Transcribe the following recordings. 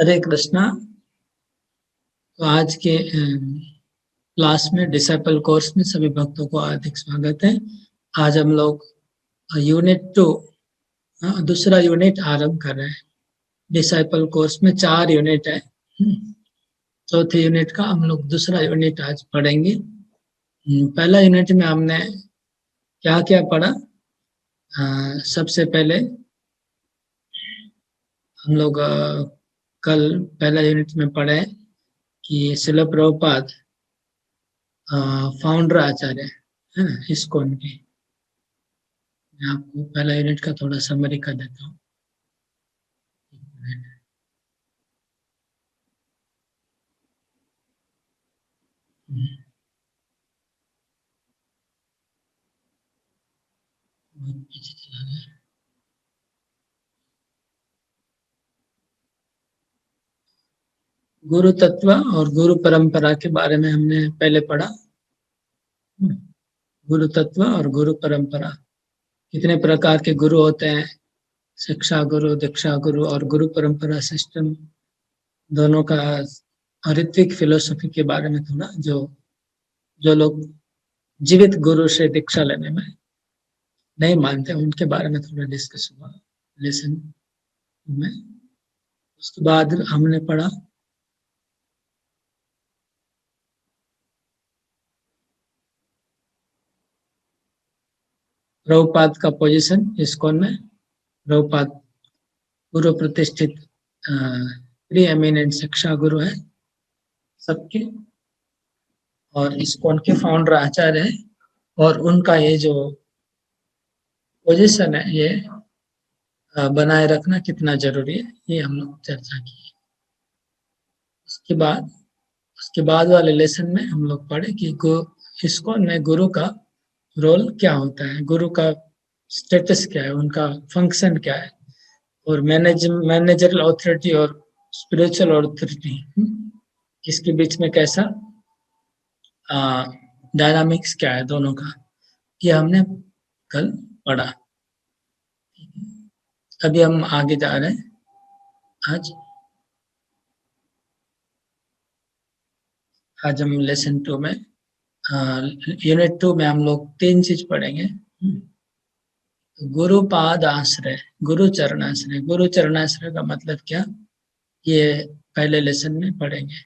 हरे कृष्णा। तो आज के क्लास में डिसाइपल कोर्स में सभी भक्तों को हार्दिक स्वागत है। आज हम लोग यूनिट 2 दूसरा यूनिट आरंभ कर रहे हैं। डिसाइपल कोर्स में 4 यूनिट है। चौथे यूनिट का हम लोग दूसरा यूनिट आज पढ़ेंगे। पहला यूनिट में हमने क्या क्या पढ़ा। सबसे पहले हम लोग कल पहला यूनिट में पढ़े कि श्रील प्रभुपाद फाउंडर आचार्य है ना इस्कॉन के। मैं आपको पहला यूनिट का थोड़ा समरी कर देता हूँ। पीछे चला गया। गुरु तत्व और गुरु परंपरा के बारे में हमने पहले पढ़ा। गुरु तत्व और गुरु परंपरा, कितने प्रकार के गुरु होते हैं, शिक्षा गुरु, दीक्षा गुरु और गुरु परंपरा सिस्टम दोनों का, ऋत्विक फिलोसफी के बारे में थोड़ा, जो जो लोग जीवित गुरु से दीक्षा लेने में नहीं मानते उनके बारे में थोड़ा डिस्कस हुआ लेसन में। उसके बाद हमने पढ़ा प्रभुपाद का पोजीशन इस्कॉन में। प्रभुपाद गुरु प्रतिष्ठित प्री एमिनेंट शिक्षा गुरु है सबके, और इस्कॉन के फाउंडर आचार्य है। और उनका ये जो पोजीशन है ये बनाए रखना कितना जरूरी है, ये हम लोग चर्चा की। उसके बाद वाले लेसन में हम लोग पढ़े कि इस्कॉन में गुरु का रोल क्या होता है, गुरु का स्टेटस क्या है, उनका फंक्शन क्या है, और मैनेजरल अथॉरिटी और स्पिरिचुअल अथॉरिटी इसके बीच में कैसा डायनामिक्स क्या है दोनों का, ये हमने कल पढ़ा। अभी हम आगे जा रहे हैं। आज हम लेसन 2 में यूनिट 2 में हम लोग 3 चीज पढ़ेंगे। गुरु पाद आश्रय, गुरु चरणाश्रय। गुरु चरणाश्रय का मतलब क्या, ये पहले लेसन में पढ़ेंगे।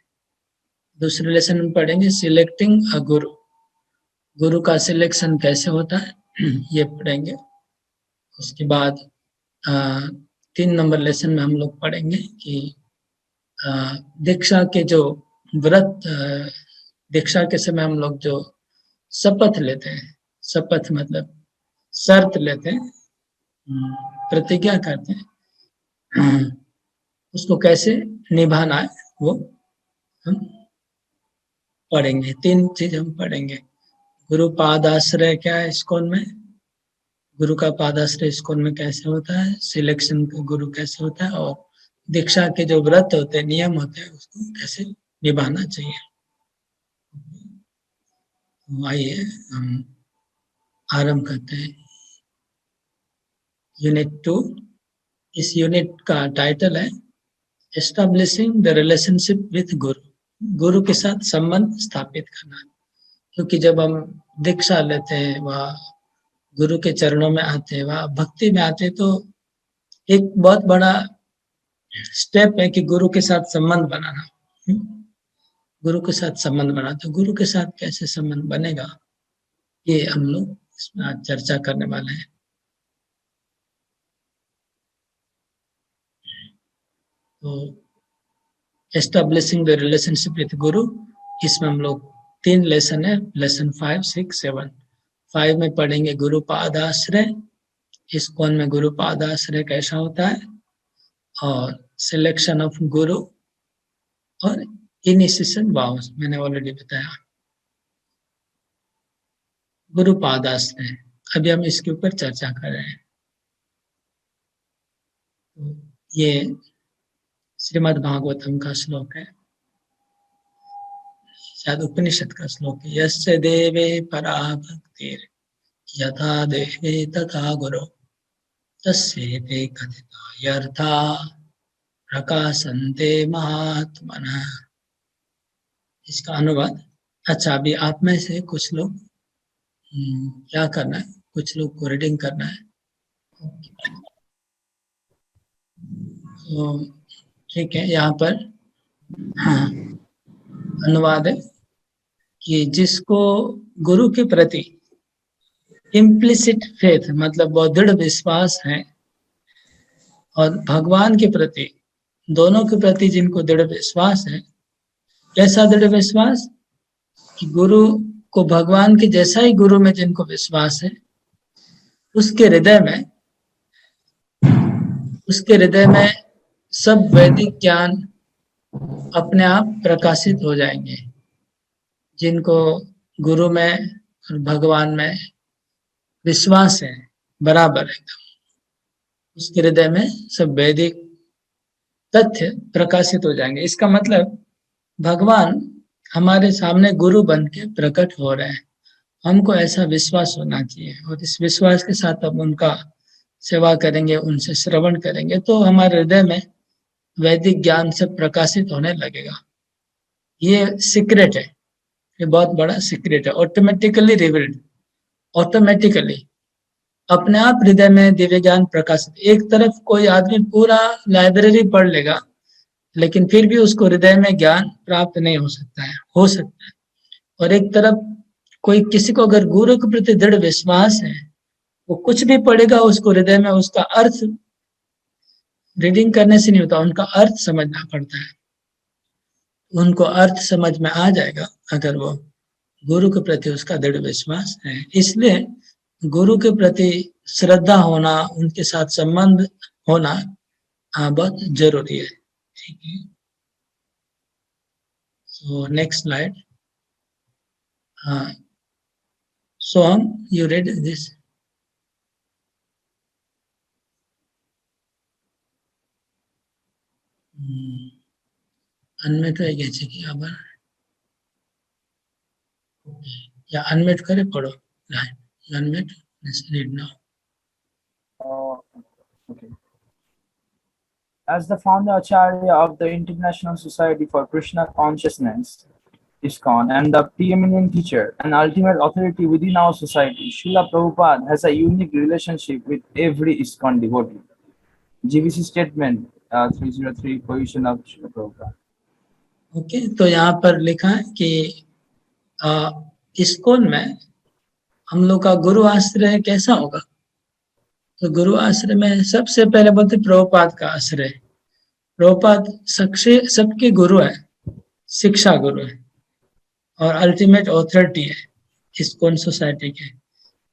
दूसरे लेसन में पढ़ेंगे सिलेक्टिंग अ गुरु, गुरु का सिलेक्शन कैसे होता है ये पढ़ेंगे। उसके बाद 3 नंबर लेसन में हम लोग पढ़ेंगे कि दीक्षा के जो व्रत, दीक्षा के समय हम लोग जो शपथ लेते हैं, शपथ मतलब शर्त लेते हैं, प्रतिज्ञा करते हैं, उसको कैसे निभाना है वो हम पढ़ेंगे। 3 चीज हम पढ़ेंगे। गुरु पादाश्रय क्या है इस्कॉन में, गुरु का पादाश्रय इस्कॉन में कैसे होता है, सिलेक्शन का गुरु कैसे होता है, और दीक्षा के जो व्रत होते हैं, नियम होते हैं, उसको कैसे निभाना चाहिए। आइए हम आरंभ करते हैं यूनिट 2। इस यूनिट का टाइटल है एस्टैब्लिशिंग द रिलेशनशिप विथ गुरु, गुरु के साथ संबंध स्थापित करना। क्योंकि जब हम दीक्षा लेते हैं, वह गुरु के चरणों में आते हैं, वह भक्ति में आते हैं, तो एक बहुत बड़ा स्टेप है कि गुरु के साथ संबंध बनाना। गुरु के साथ संबंध बनाना, तो गुरु के साथ कैसे संबंध बनेगा, ये हम लोग इसमें आज चर्चा करने वाले हैं। तो एस्टैब्लिशिंग द रिलेशनशिप विथ गुरु, इसमें हम लोग 3 लेसन है, लेसन 5, 6, 7। 5 में पढ़ेंगे गुरु पादाश्रय, इस्कॉन में गुरु पादाश्रय कैसा होता है, और सिलेक्शन ऑफ गुरु, और इनिशिएशन वाउस मैंने ऑलरेडी बताया। गुरु पादाश्रय, अभी हम इसके ऊपर चर्चा कर रहे हैं। तो ये श्रीमद् भागवतम का श्लोक है, शायद उपनिषद का श्लोक है। यस्य देवे परा भक्तिर् यथा देवे तथा गुरु तस्येते कथिता यर्था प्रकाशन्ते महात्मनः। इसका अनुवाद। अच्छा, अभी आप में से कुछ लोग क्या करना है, कुछ लोग को रीडिंग करना है। तो ठीक है, यहाँ पर हाँ अनुवाद है कि जिसको गुरु के प्रति इम्प्लिसिट फेथ मतलब बहुत दृढ़ विश्वास है, और भगवान के प्रति, दोनों के प्रति जिनको दृढ़ विश्वास है। कैसा दृढ़ विश्वास? कि गुरु को भगवान के जैसा ही गुरु में जिनको विश्वास है, उसके हृदय में सब वैदिक ज्ञान अपने आप प्रकाशित हो जाएंगे। जिनको गुरु में और भगवान में विश्वास है बराबर एकदम, उसके हृदय में सब वैदिक तथ्य प्रकाशित हो जाएंगे। इसका मतलब भगवान हमारे सामने गुरु बन के प्रकट हो रहे हैं। हमको ऐसा विश्वास होना चाहिए, और इस विश्वास के साथ हम उनका सेवा करेंगे, उनसे श्रवण करेंगे, तो हमारे हृदय में वैदिक ज्ञान सब प्रकाशित होने लगेगा। ये सीक्रेट है, ये बहुत बड़ा सीक्रेट है। ऑटोमेटिकली रिवील्ड, ऑटोमेटिकली अपने आप हृदय में दिव्य ज्ञान प्रकाशित। एक तरफ कोई आदमी पूरा लाइब्रेरी पढ़ लेगा, लेकिन फिर भी उसको हृदय में ज्ञान प्राप्त नहीं हो सकता है, हो सकता है। और एक तरफ कोई किसी को अगर गुरु के प्रति दृढ़ विश्वास है, वो कुछ भी पढ़ेगा, उसको हृदय में उसका अर्थ रीडिंग करने से नहीं होता, उनका अर्थ समझना पड़ता है। उनको अर्थ समझ में आ जाएगा अगर वो गुरु के प्रति उसका दृढ़ विश्वास है। इसलिए गुरु के प्रति श्रद्धा होना, उनके साथ संबंध होना बहुत जरूरी है। ठीक है, so next slide. Soham, you read this? Unmute হয়ে গেছে কি আবার? या अनम्यूट करे पढ़ो। Unmute, let's read now. Okay. As the founder Acharya of the International Society for Krishna Consciousness, ISKCON, and the preeminent teacher and ultimate authority within our society, Srila Prabhupada has a unique relationship with every ISKCON devotee. GBC statement 303, position of Srila Prabhupada. Okay, तो यहाँ पर लिखा है कि ISKCON में हम लोग का गुरु आश्रय कैसा होगा? तो गुरु आश्रय में सबसे पहले बोलते प्रभुपाद का आश्रय। प्रभुपाद सबके गुरु है, शिक्षा गुरु है और अल्टीमेट ऑथोरिटी है ISKCON सोसाइटी के।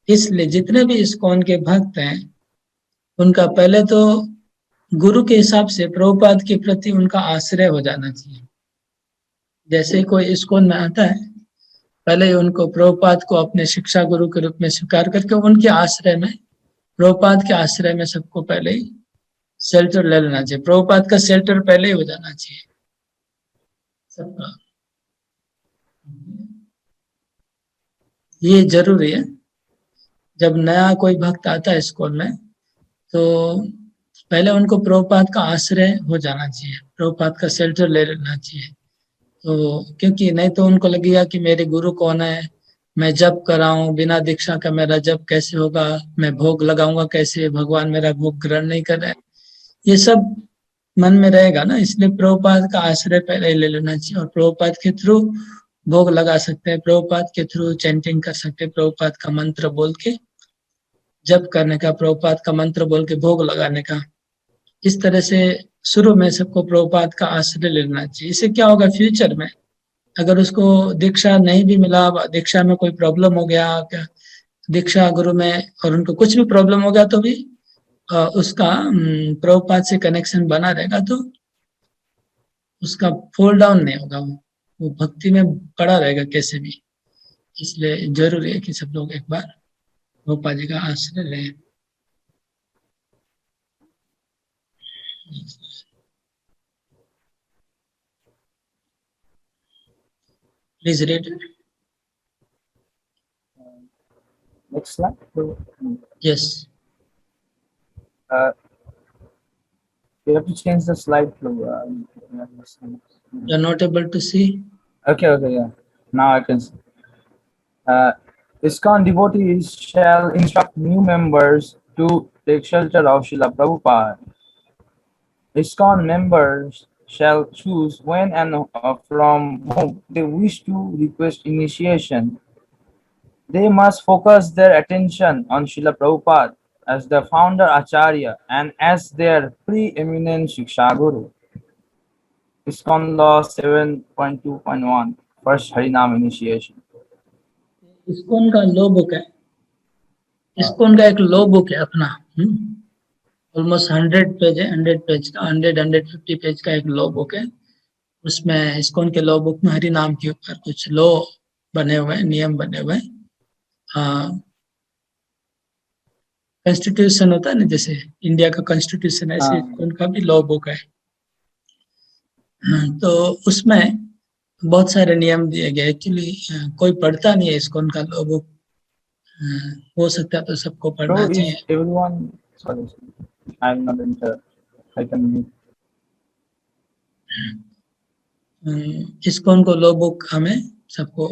इसलिए जितने भी ISKCON के भक्त हैं, उनका पहले तो गुरु के हिसाब से प्रभुपाद के प्रति उनका आश्रय हो जाना चाहिए। जैसे कोई ISKCON में आता है, पहले ही उनको प्रभुपाद को अपने शिक्षा गुरु के रूप में स्वीकार करके उनके आश्रय में, प्रभुपाद के आश्रय में सबको पहले ही शेल्टर ले लेना चाहिए। प्रभुपाद का शेल्टर पहले ही हो जाना चाहिए सबका, ये जरूरी है। जब नया कोई भक्त आता है ISKCON में, तो पहले उनको प्रभुपाद का आश्रय हो जाना चाहिए, प्रभुपाद का शेल्टर ले लेना चाहिए। तो क्योंकि नहीं तो उनको लगेगा कि मेरे गुरु कौन है, मैं जप कराऊं बिना दीक्षा का, मेरा जप कैसे होगा, मैं भोग लगाऊंगा कैसे, भगवान मेरा भोग ग्रहण नहीं कर रहे हैं, ये सब मन में रहेगा ना। इसलिए प्रभुपाद का आश्रय पहले ले लेना चाहिए, और प्रभुपाद के थ्रू भोग लगा सकते हैं, प्रभुपाद के थ्रू चैंटिंग कर सकते हैं, प्रभुपाद का मंत्र बोल के जप करने का, प्रभुपाद का मंत्र बोल के भोग लगाने का। इस तरह से शुरू में सबको प्रभुपाद का आश्रय लेना चाहिए। इससे क्या होगा, फ्यूचर में अगर उसको दीक्षा नहीं भी मिला, दीक्षा में कोई प्रॉब्लम हो गया, क्या दीक्षा गुरु में और उनको कुछ भी प्रॉब्लम हो गया, तो भी उसका प्रभुपाद से कनेक्शन बना रहेगा, तो उसका फॉल डाउन नहीं होगा, वो भक्ति में पड़ा रहेगा कैसे भी। इसलिए जरूरी है कि सब लोग एक बार प्रभुपाद जी का आश्रय लें। Please read. Next slide. Yes. You have to change the slide flow. You're not able to see? Okay, yeah. Now I can see. ISKCON devotees shall instruct new members to take shelter of Srila Prabhupada. ISKCON members shall choose when and from whom they wish to request initiation. They must focus their attention on Srila Prabhupada as the founder Acharya and as their preeminent Shiksha Guru. ISKCON Law 7.2.1 First Harinam Initiation. ISKCON का लो book है, ISKCON का एक लो book है अपना, almost 100 page है, 100 page का 150 page का एक लो बुक है। उसमें ISKCON के लो बुक में हरि नाम के ऊपर कुछ लो बने हुए हैं, नियम बने हुए हैं। कॉन्स्टिट्यूशन होता है ना, जैसे इंडिया का कॉन्स्टिट्यूशन, ऐसे ISKCON का भी लॉ बुक है। तो उसमें बहुत सारे नियम दिए गए। एक्चुअली कोई पढ़ता नहीं है ISKCON का लॉ बुक, हो सकता है तो सबको पढ़ना चाहिए। Everyone, sorry, I'm not enter. I can mute. ISKCON को लॉ बुक हमें सबको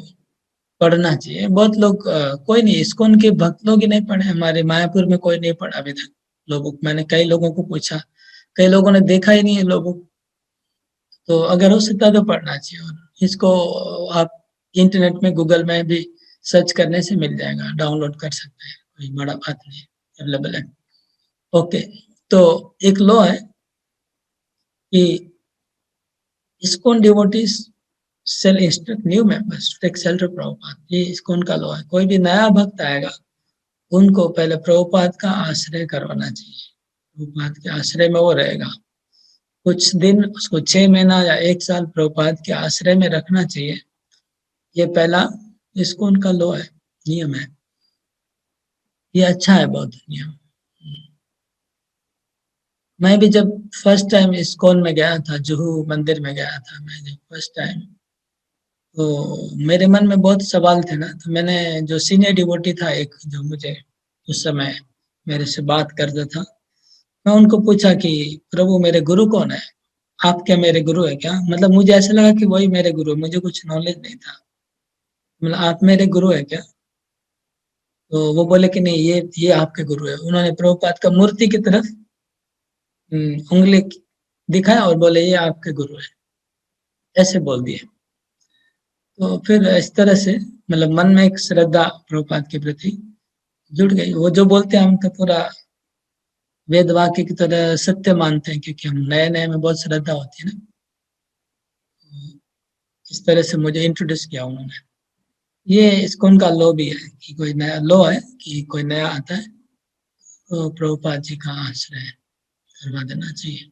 पढ़ना चाहिए। बहुत लोग कोई नहीं, ISKCON के भक्त लोग ही नहीं पढ़े, हमारे मायापुर में कोई नहीं पढ़ा अभी तक लॉ बुक। मैंने कई लोगों को पूछा, कई लोगों ने देखा ही नहीं है लॉ बुक। तो अगर हो सकता है तो पढ़ना चाहिए। और इसको आप इंटरनेट में, गूगल में भी सर्च करने से मिल जाएगा, डाउनलोड कर सकते हैं, कोई बड़ा बात नहीं, अवेलेबल है। ओके, तो एक लॉ है कि ISKCON devotees shall instruct new members to take shelter of Prabhupada। ये ISKCON का लॉ है। कोई भी नया भक्त आएगा, उनको पहले प्रभुपाद का आश्रय करवाना चाहिए। प्रभुपाद के आश्रय में वो रहेगा कुछ दिन, उसको 6 महीना या 1 साल प्रभुपाद के आश्रय में रखना चाहिए। ये पहला ISKCON का लॉ है, नियम है। ये अच्छा है बहुत नियम। मैं भी जब फर्स्ट टाइम ISKCON में गया था, जुहू मंदिर में गया था मैं जब फर्स्ट टाइम, तो मेरे मन में बहुत सवाल थे ना। तो मैंने, जो सीनियर डिवोटी था एक, जो मुझे उस समय मेरे से बात करता था, मैं उनको पूछा कि प्रभु मेरे गुरु कौन है, आप क्या मेरे गुरु है क्या? मतलब मुझे ऐसा लगा कि वही मेरे गुरु है, मुझे कुछ नॉलेज नहीं था। मतलब आप मेरे गुरु है क्या? तो वो बोले कि नहीं, ये आपके गुरु है। उन्होंने प्रभुपाद का मूर्ति की तरफ उंगली दिखाया और बोले ये आपके गुरु है, ऐसे बोल दिए। तो फिर इस तरह से मतलब मन में एक श्रद्धा प्रभुपाद के प्रति जुड़ गई। वो जो बोलते हैं हम तो पूरा वेद वाक्य की तरह सत्य मानते हैं, क्योंकि हम नए नए में बहुत श्रद्धा होती है ना। इस तरह से मुझे इंट्रोड्यूस किया उन्होंने। ये ISKCON का लॉ भी है कि कोई नया लॉ है कि कोई नया आता है तो प्रभुपाद जी का आश्रय करवा देना चाहिए।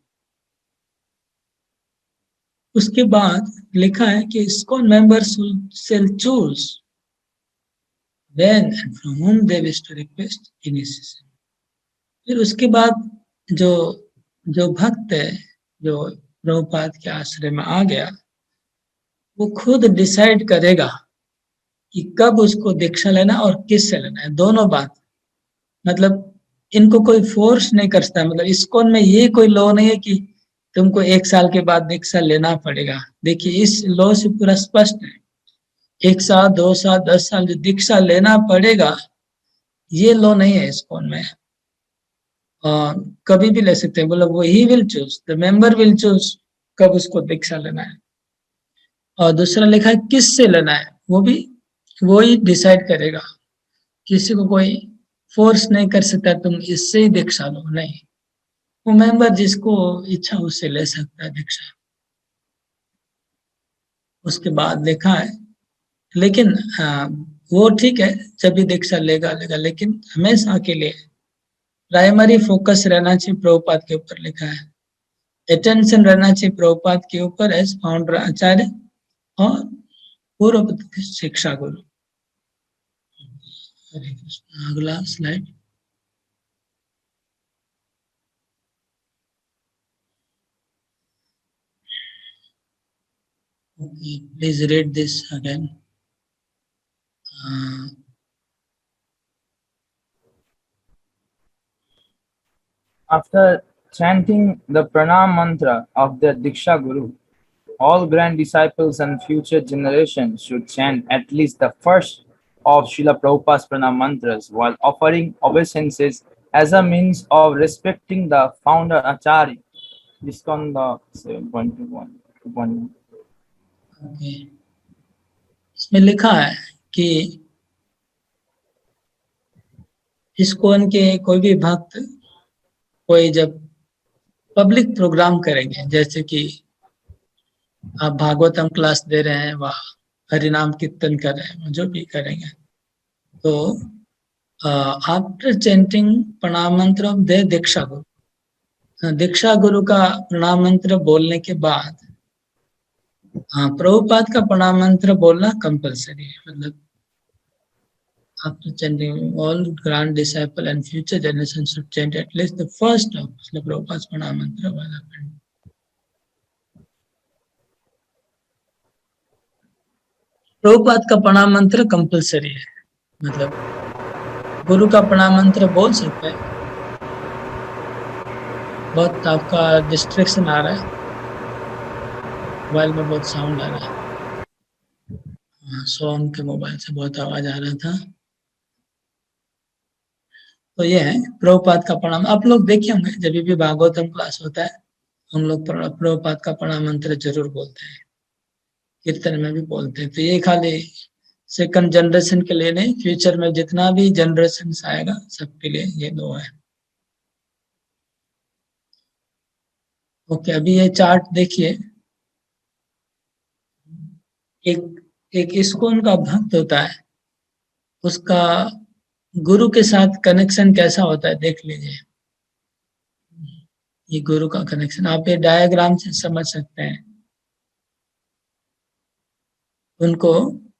उसके बाद लिखा है कि ISKCON members shall choose when and from whom they wish to request initiation। फिर उसके बाद जो जो भक्त है, जो प्रभुपाद के आश्रय में आ गया, वो खुद डिसाइड करेगा कि कब उसको दीक्षा लेना और किससे लेना है। दोनों बात, मतलब इनको कोई फोर्स नहीं कर सकता। मतलब ISKCON में ये कोई लॉ नहीं है कि तुमको 1 साल के बाद दीक्षा लेना पड़ेगा। देखिए इस लॉ से पूरा स्पष्ट है, 1 साल 2 साल 10 साल जो दीक्षा लेना पड़ेगा, ये लॉ नहीं है ISKCON में। कभी भी ले सकते हैं। बोला वो he will choose, the member will choose कब उसको दीक्षा लेना है। और दूसरा लिखा है किससे लेना है, वो भी वो ही डिसाइड करेगा। किसी को कोई फोर्स नहीं कर सकता तुम इससे ही दीक्षा लो, नहीं। वो मेंबर जिसको इच्छा उससे ले सकता है दीक्षा। उसके बाद लिखा है, लेकिन वो ठीक है, जब भी दीक्षा लेगा लेगा, लेकिन हमेशा के लिए प्राइमरी फोकस रहना चाहिए प्रभुपाद के ऊपर। लिखा है अटेंशन रहना चाहिए प्रभुपाद के ऊपर एज फाउंडर आचार्य और पूर्व शिक्षा गुरु। हरे कृष्ण। अगला slide. Okay, please read this again. After chanting the pranam mantra of the Diksha Guru. All grand disciples and future generations should chant at least the first of Srila Prabhupada's pranam mantras while offering obeisances as a means of respecting the founder Acharya. ISKCON 7.21. Okay, इसमें लिखा है कि ISKCON के कोई भी भक्त कोई जब पब्लिक प्रोग्राम करेंगे, जैसे कि आप भागवतम क्लास दे रहे हैं, वह हरिनाम कीर्तन कर रहे हैं, जो भी करेंगे, तो आफ्टर चैंटिंग प्रणाम मंत्र ऑफ द दीक्षा गुरु, दीक्षा गुरु का प्रणाम मंत्र बोलने के बाद प्रभुपाद का प्रणाम मंत्र बोलना कंपलसरी है। मतलब after chanting, all grand disciple and future generations should chant at least the first of Srila Prabhupada's pranam mantra while offering. Prabhupada का प्रणाम मंत्र कंपलसरी है, मतलब गुरु का प्रणाम मंत्र बोल सकते हैं। बहुत आपका डिस्ट्रैक्शन आ रहा है, मोबाइल में बहुत साउंड आ रहा है। सोहम के मोबाइल से बहुत आवाज आ रहा था। तो ये है प्रभुपाद का प्रणाम। आप लोग देखे होंगे जब भी भागवतम क्लास होता है, हम लोग प्रभुपाद का प्रणाम मंत्र जरूर बोलते हैं, कीर्तन में भी बोलते हैं। तो ये खाली सेकंड जनरेशन के लिए नहीं, फ्यूचर में जितना भी जनरेशन आएगा सबके लिए ये दो है। ओके, अभी ये चार्ट देखिए। एक ISKCON का भक्त होता है, उसका गुरु के साथ कनेक्शन कैसा होता है देख लीजिए। ये गुरु का कनेक्शन आप ये डायग्राम से समझ सकते हैं। उनको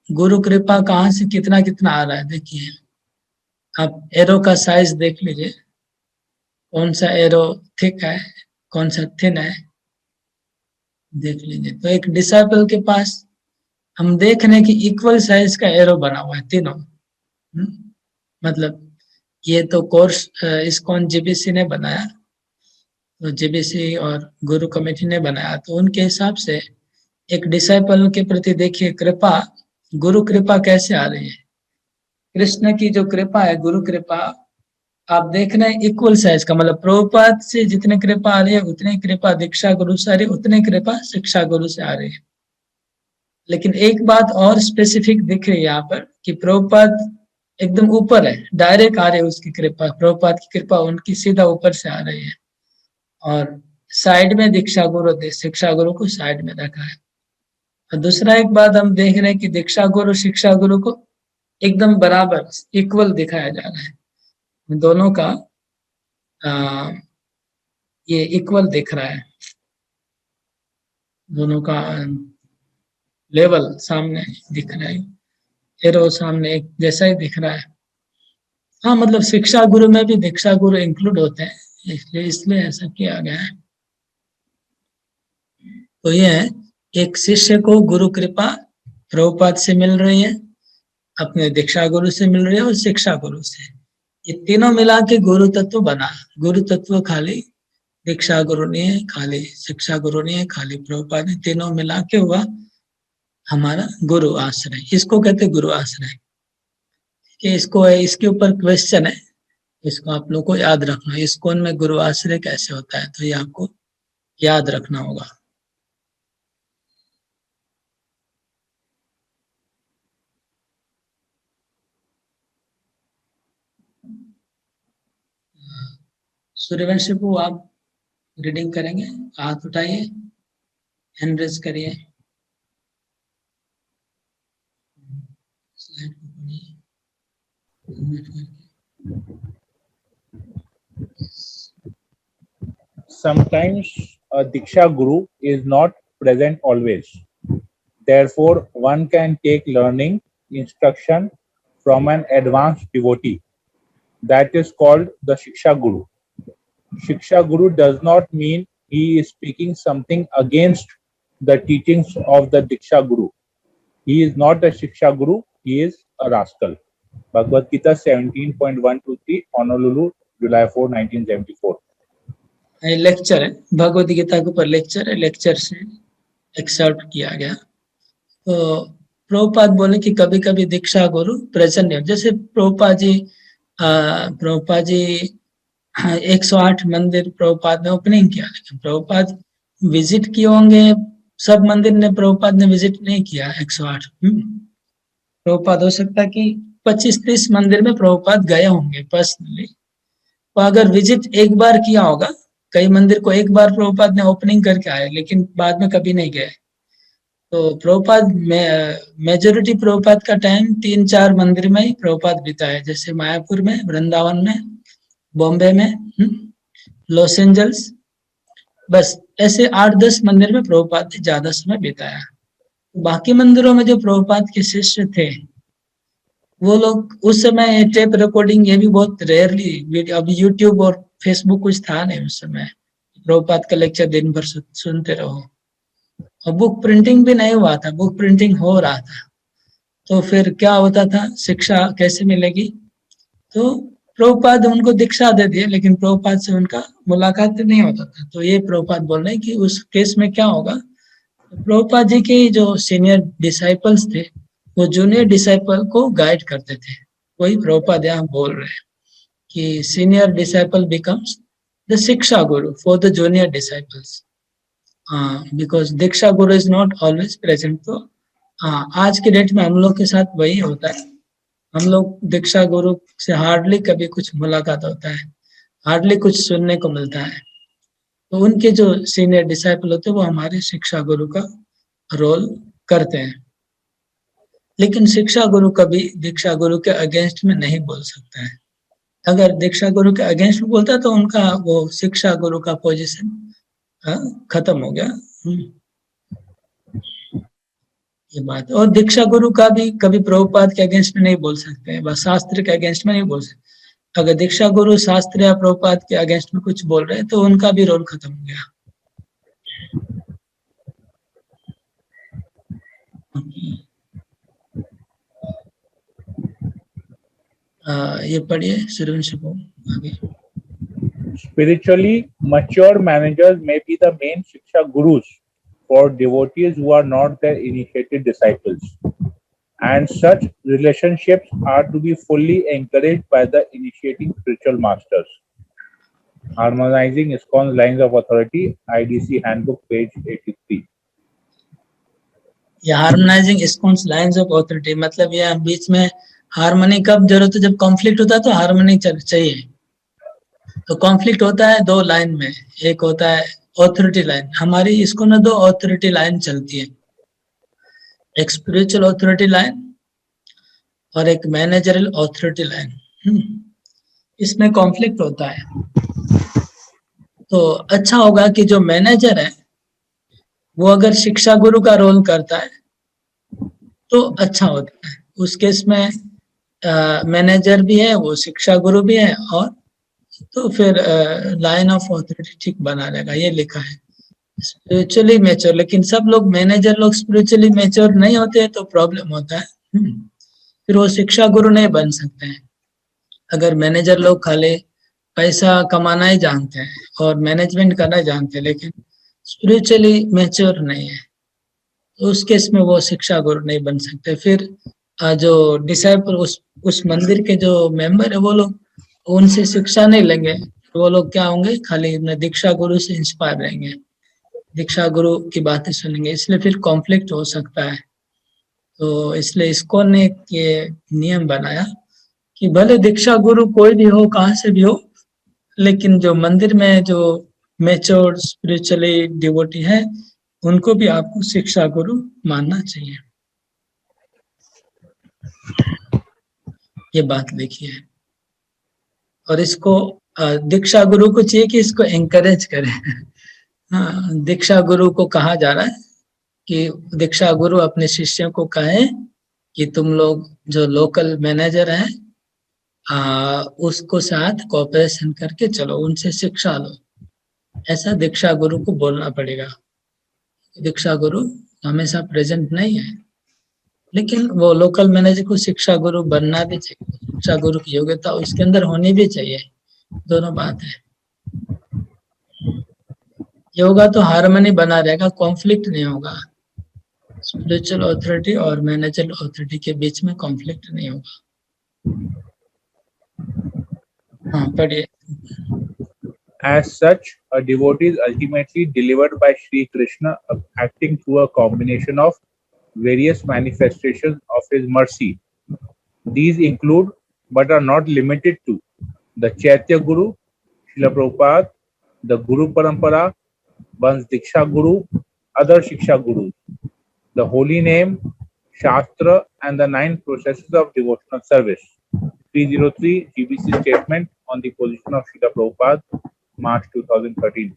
गुरु कृपा कहाँ से कितना कितना आ रहा है देखिए। आप एरो का साइज देख लीजिए, कौन सा एरो थिक है, कौन सा थिन है, देख लीजिए। तो एक डिसाइपल के पास हम देख रहे हैं कि इक्वल साइज का एरो बना हुआ है तीनों। मतलब ये तो कोर्स ISKCON GBC ने बनाया, तो GBC और गुरु कमेटी ने बनाया, तो उनके हिसाब से एक डिसाइपल के प्रति देखिए कृपा, गुरु कृपा कैसे आ रही है। कृष्ण की जो कृपा है, गुरु कृपा, आप देख रहे हैं इक्वल साइज का, मतलब प्रभुपाद से जितने कृपा आ रही है उतनी कृपा दीक्षा गुरु से आ रही है, उतनी कृपा शिक्षा गुरु से आ रही है। लेकिन एक बात और स्पेसिफिक दिख रही है यहाँ पर कि प्रभुपाद एकदम ऊपर है, डायरेक्ट आ रही है उसकी कृपा, प्रभुपाद की कृपा उनकी सीधा ऊपर से आ रही है, और साइड में दीक्षा गुरु, शिक्षा गुरु को साइड में रखा है। और दूसरा एक बात हम देख रहे हैं कि दीक्षा गुरु शिक्षा गुरु को एकदम बराबर इक्वल दिखाया जा रहा है, दोनों का ये इक्वल दिख रहा है, दोनों का लेवल सामने दिख रहा है, एरो सामने एक जैसा ही दिख रहा है। हाँ, मतलब शिक्षा गुरु में भी दीक्षा गुरु इंक्लूड होते हैं, इसलिए ऐसा किया गया है। तो ये है, एक शिष्य को गुरु कृपा प्रभुपाद से मिल रही है, अपने दीक्षा गुरु से मिल रही है और शिक्षा गुरु से। ये तीनों मिला के गुरु तत्व बना। गुरु तत्व खाली दीक्षा गुरु नहीं है, खाली शिक्षा गुरु नहीं है, खाली प्रभुपाद नहीं, तीनों मिला के हुआ हमारा गुरु आश्रय। इसको कहते गुरु आश्रय। कि इसके ऊपर क्वेश्चन है, इसको आप लोग को याद रखना। ISKCON में गुरु आश्रय कैसे होता है, तो ये आपको याद रखना होगा। सूर्यवंशी को आप रीडिंग करेंगे, हाथ उठाइए, हैंड रेज करिए, स्लाइड को पढ़िए। Sometimes a Diksha Guru is not present always. Therefore, one can take learning instruction from an advanced devotee. That is called the Shiksha Guru. Shiksha Guru does not mean he is speaking something against the teachings of the Diksha Guru. He is not a Shiksha Guru, he is a rascal. Bhagavad Gita 17.123, Honolulu, July 4, 1974. Lecture है, भगवद गीता के ऊपर lecture है, lecture से exert किया गया। तो प्रभुपाद बोले कि कभी कभी दीक्षा गुरु प्रेजेंट नहीं, जैसे प्रभुपाद जी 108 मंदिर प्रभुपाद ने ओपनिंग किया, लेकिन प्रभुपाद विजिट किए होंगे, सब मंदिर ने प्रभुपाद ने विजिट नहीं किया 108। प्रभुपाद हो सकता है कि 25-30 मंदिर में प्रभुपाद गए होंगे पर्सनली, तो अगर विजिट एक बार किया होगा, कई मंदिर को एक बार प्रभुपाद ने ओपनिंग करके आए, लेकिन बाद में कभी नहीं गए। तो प्रभुपाद मेजोरिटी प्रभुपाद का टाइम 3-4 मंदिर में ही प्रभुपाद बिताए, जैसे मायापुर में, वृंदावन में, बॉम्बे में, लॉस एंजल्स, बस ऐसे 8-10 मंदिर में प्रभुपाद ने ज्यादा समय बिताया। बाकी मंदिरों में जो प्रभुपाद के शिष्य थे, वो लोग उस समय टेप रिकॉर्डिंग ये भी बहुत रेयरली, अभी यूट्यूब और फेसबुक कुछ था नहीं उस समय, प्रभुपाद का लेक्चर दिन भर सुनते रहो, और बुक प्रिंटिंग भी नहीं हुआ था, बुक प्रिंटिंग हो रहा था, तो फिर क्या होता था, शिक्षा कैसे मिलेगी? तो प्रभुपाद उनको दीक्षा दे दिए, लेकिन प्रभुपाद से उनका मुलाकात नहीं होता था। तो ये प्रभुपाद बोल रहे हैं कि उस केस में क्या होगा, प्रभुपाद जी के जो सीनियर डिसाइपल्स थे, वो जूनियर डिसाइपल को गाइड करते थे। वही प्रभुपाद यहाँ बोल रहे हैं कि senior disciple becomes the shiksha guru for the junior disciples, because diksha guru is not always present. तो आज के डेट में हम लोग के साथ वही होता है, हम लोग दीक्षा गुरु से हार्डली कभी कुछ मुलाकात होता है, हार्डली कुछ सुनने को मिलता है। तो उनके जो सीनियर डिसाइपल होते हैं वो हमारे शिक्षा गुरु का रोल करते हैं, लेकिन शिक्षा गुरु कभी दीक्षा गुरु के अगेंस्ट में नहीं बोल सकता है। अगर दीक्षा गुरु के अगेंस्ट में बोलता है तो उनका वो शिक्षा गुरु का पोजीशन खत्म हो गया। ये बात। और दीक्षा गुरु का भी कभी प्रभुपाद के अगेंस्ट में नहीं बोल सकते हैं, बस शास्त्र के अगेंस्ट में नहीं बोल सकते। अगर दीक्षा गुरु शास्त्र या प्रभुपाद के अगेंस्ट में कुछ बोल रहे हैं तो उनका भी रोल खत्म हो गया। ये पढ़िए सूर्यवंशी को आगे। Spiritually mature managers may be the main Shiksha gurus for devotees who are not their initiated disciples, and such relationships are to be fully encouraged by the initiating spiritual masters. Harmonizing ISKCON's lines of authority, IDC Handbook, page 83. ये harmonising ISKCON's lines of authority मतलब ये बीच में harmony कब जरूरत है, जब conflict होता है तो हार्मनी चाहिए। तो कॉन्फ्लिक्ट होता है दो लाइन में, एक होता है ऑथोरिटी लाइन, हमारी ISKCON में दो ऑथोरिटी लाइन चलती है, एक स्पिरिचुअल ऑथोरिटी लाइन और एक मैनेजरल ऑथोरिटी लाइन। इसमें कॉन्फ्लिक्ट होता है, तो अच्छा होगा कि जो मैनेजर है वो अगर शिक्षा गुरु का रोल करता है तो अच्छा होता है। उस केस में मैनेजर भी है, वो शिक्षा गुरु भी है, और तो फिर लाइन ऑफ ऑथोरिटी ठीक बना रहेगा। ये लिखा है स्पिरिचुअली मैच्योर, लेकिन सब लोग मैनेजर लोग स्पिरिचुअली मैच्योर नहीं होते हैं तो प्रॉब्लम होता है, फिर वो शिक्षा गुरु नहीं बन सकते हैं। अगर मैनेजर लोग खाली पैसा कमाना ही जानते हैं और मैनेजमेंट करना जानते हैं लेकिन स्पिरिचुअली मैच्योर नहीं है, तो उस केस में वो शिक्षा गुरु नहीं बन सकते। फिर जो डिसाइपल उस मंदिर के जो मेंबर है वो लोग उनसे शिक्षा नहीं लेंगे, वो लोग क्या होंगे, खाली अपने दीक्षा गुरु से इंस्पायर रहेंगे, दीक्षा गुरु की बातें सुनेंगे, इसलिए फिर कॉन्फ्लिक्ट हो सकता है। तो इसलिए ISKCON ने ये नियम बनाया कि भले दीक्षा गुरु कोई भी हो, कहाँ से भी हो, लेकिन जो मंदिर में जो मैच्योर स्पिरिचुअली डिवोटी है उनको भी आपको शिक्षा गुरु मानना चाहिए। ये बात देखिए, और इसको दीक्षा गुरु को चाहिए कि इसको एंकरेज करें। हाँ, दीक्षा गुरु को कहा जा रहा है कि दीक्षा गुरु अपने शिष्यों को कहे कि तुम लोग जो लोकल मैनेजर है उसको साथ कोऑपरेशन करके चलो, उनसे शिक्षा लो, ऐसा दीक्षा गुरु को बोलना पड़ेगा। दीक्षा गुरु हमेशा प्रेजेंट नहीं है, लेकिन वो लोकल मैनेजर को शिक्षा गुरु बनना भी चाहिए, शिक्षा गुरु की योग्यता उसके अंदर होनी भी चाहिए, दोनों बात है। ये होगा तो हार्मनी बना रहेगा, कॉन्फ्लिक्ट नहीं होगा। स्पिरिचुअल अथॉरिटी और मैनेजरल अथॉरिटी के बीच में कॉन्फ्लिक्ट नहीं होगा। हाँ पढ़िए। As such, a devotee is ultimately delivered by Sri Krishna, acting through a combination of various manifestations of his mercy. These include, but are not limited to, the Chaitya Guru, Srila Prabhupada, the Guru Parampara, one's Diksha Guru, other Shiksha Gurus, the holy name, Shastra, and the 9 processes of devotional service. 303 GBC statement on the position of Srila Prabhupada, March 2013.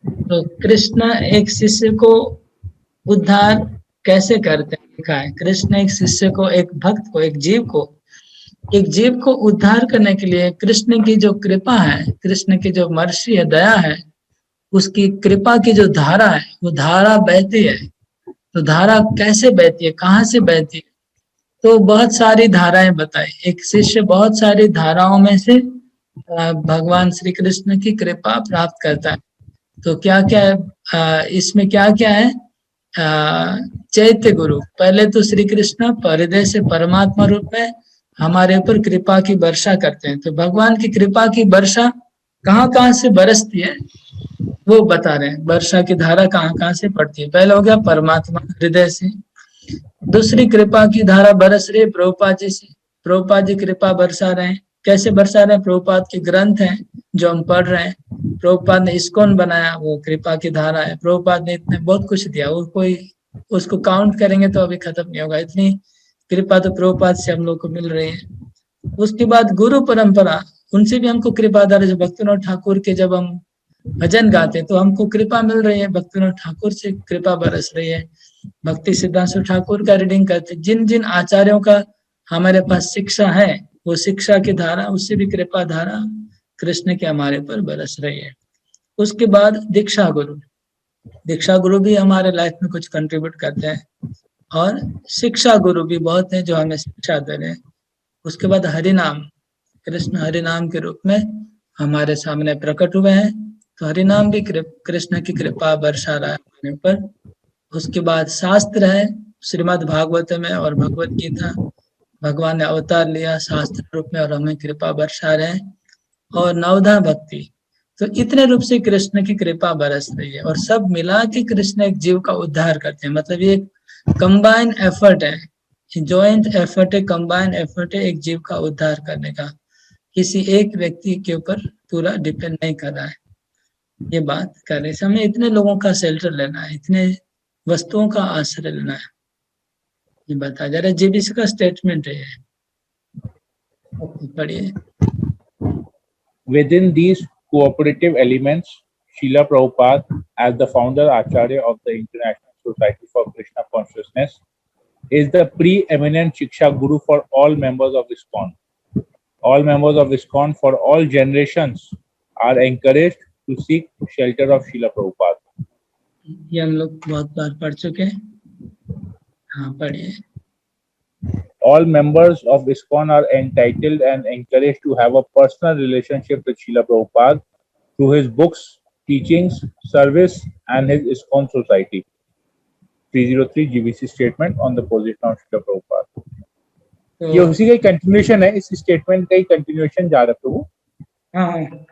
तो कृष्ण एक शिष्य को उद्धार कैसे करते हैं लिखा है। कृष्ण एक शिष्य को, एक भक्त को, एक जीव को उद्धार करने के लिए कृष्ण की जो कृपा है, कृष्ण की जो मर्सी है, दया है, उसकी कृपा की जो धारा है, वो धारा बहती है। तो धारा कैसे बहती है, कहाँ से बहती है? तो बहुत सारी धाराएं बताई। एक शिष्य बहुत सारी धाराओं में से भगवान श्री कृष्ण की कृपा प्राप्त करता है। तो क्या क्या है इसमें, क्या क्या है? चैत्य गुरु, पहले तो श्री कृष्ण हृदय से परमात्मा रूप में हमारे ऊपर कृपा की वर्षा करते हैं। तो भगवान की कृपा की वर्षा कहाँ कहाँ से बरसती है वो बता रहे हैं। वर्षा की धारा कहाँ कहाँ से पड़ती है। पहला हो गया परमात्मा हृदय से। दूसरी कृपा की धारा बरस रही है प्रभुपाद जी से। प्रभुपाद जी कृपा बरसा रहे हैं। कैसे बरसा रहे हैं? प्रभुपाद के ग्रंथ हैं जो हम पढ़ रहे हैं। प्रभुपाद ने इस्कॉन बनाया, वो कृपा की धारा है। प्रभुपाद ने इतने बहुत कुछ दिया, वो कोई उसको काउंट करेंगे तो अभी खत्म नहीं होगा। इतनी कृपा तो प्रभुपाद से हम लोग को मिल रही है। उसके बाद गुरु परंपरा, उनसे भी हमको कृपा धारा, जो भक्तिविनोद ठाकुर के जब हम भजन गाते तो हमको कृपा मिल रही है, भक्तिविनोद ठाकुर से कृपा बरस रही है। भक्ति सिद्धांत ठाकुर का रीडिंग करते, जिन जिन आचार्यों का हमारे पास शिक्षा है, वो शिक्षा की धारा, उससे भी कृपा धारा कृष्ण के हमारे पर बरस रही है। उसके बाद दीक्षा गुरु भी हमारे लाइफ में कुछ कंट्रीब्यूट करते हैं, और शिक्षा गुरु भी बहुत हैं जो हमें शिक्षा दे रहे हैं। उसके बाद हरिनाम, कृष्ण हरिनाम के रूप में हमारे सामने प्रकट हुए हैं। तो हरिनाम भी कृष्ण की कृपा बरसा रहा है हमारे ऊपर। उसके बाद शास्त्र है, श्रीमद् भागवत में और भगवत गीता, भगवान ने अवतार लिया शास्त्र रूप में और हमें कृपा बरसा रहे हैं। और नवधा भक्ति, तो इतने रूप से कृष्ण की कृपा बरस रही है, और सब मिला के कृष्ण एक जीव का उद्धार करते हैं। मतलब ये कंबाइन एफर्ट है, जॉइंट एफर्ट है, कंबाइन एफर्ट है एक जीव का उद्धार करने का। किसी एक व्यक्ति के ऊपर पूरा डिपेंड नहीं कर रहा है। ये बात कर रहे, हमें इतने लोगों का शेल्टर लेना है, इतने वस्तुओं का आश्रय लेना है, ये बताया जा रहा है। जेबीसी का स्टेटमेंट है ये, पढ़िए। Within these cooperative elements, Srila Prabhupada, as the founder Acharya of the International Society for Krishna Consciousness, is the preeminent Shiksha Guru for all members of ISKCON. All members of ISKCON for all generations are encouraged to seek shelter of Srila Prabhupada. ये हम लोग बहुत बार पढ़ चुके हैं। हाँ पढ़िए। All members of ISKCON are entitled and encouraged to have a personal relationship with Srila Prabhupada through his books, teachings, service, and his ISKCON society. 303 GBC statement on the position of Srila Prabhupada. तो ये उसी का continuation है, इस statement का ही continuation जा रहा है प्रभु। हाँ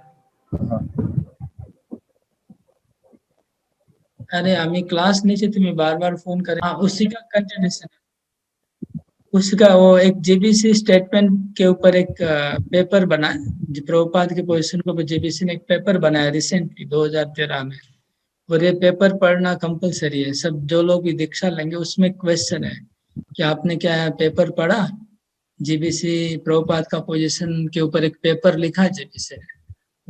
अरे आम्ही क्लास नीचे तुम्हें बार बार फोन करें। हाँ उसी का कंटिन्यूएशन, उसका वो एक जेबीसी स्टेटमेंट के ऊपर एक पेपर बना है, जो प्रभुपाद के पोजीशन को जेबीसी ने एक पेपर बनाया रिसेंटली 2013 में। और ये पेपर पढ़ना कंपलसरी है, सब जो लोग भी दीक्षा लेंगे। उसमें क्वेश्चन है कि आपने क्या पेपर पढ़ा, जेबीसी प्रभुपाद का पोजीशन के ऊपर एक पेपर लिखा है जेबीसी ने।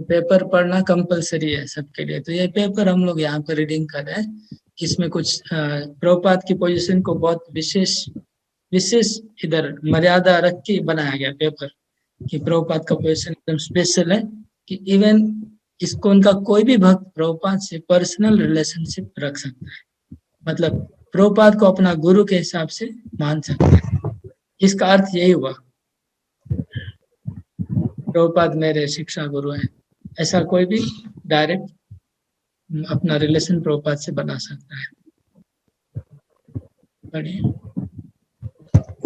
पेपर पढ़ना कंपलसरी है सबके लिए। तो ये पेपर हम लोग यहाँ पर रीडिंग कर रहे हैं। इसमें कुछ प्रभुपाद की पोजीशन को बहुत विशेष इधर मर्यादा रख के बनाया गया पेपर, कि प्रभुपाद का पोजीशन एकदम स्पेशल है, कि इवन इसको उनका कोई भी भक्त प्रभुपाद से पर्सनल रिलेशनशिप रख सकता है। मतलब प्रभुपाद को अपना गुरु के हिसाब से मान सकता है। इसका अर्थ यही हुआ, प्रभुपाद मेरे शिक्षा गुरु हैं, ऐसा कोई भी डायरेक्ट अपना रिलेशन प्रभुपाद से बना सकता है। बढ़िया।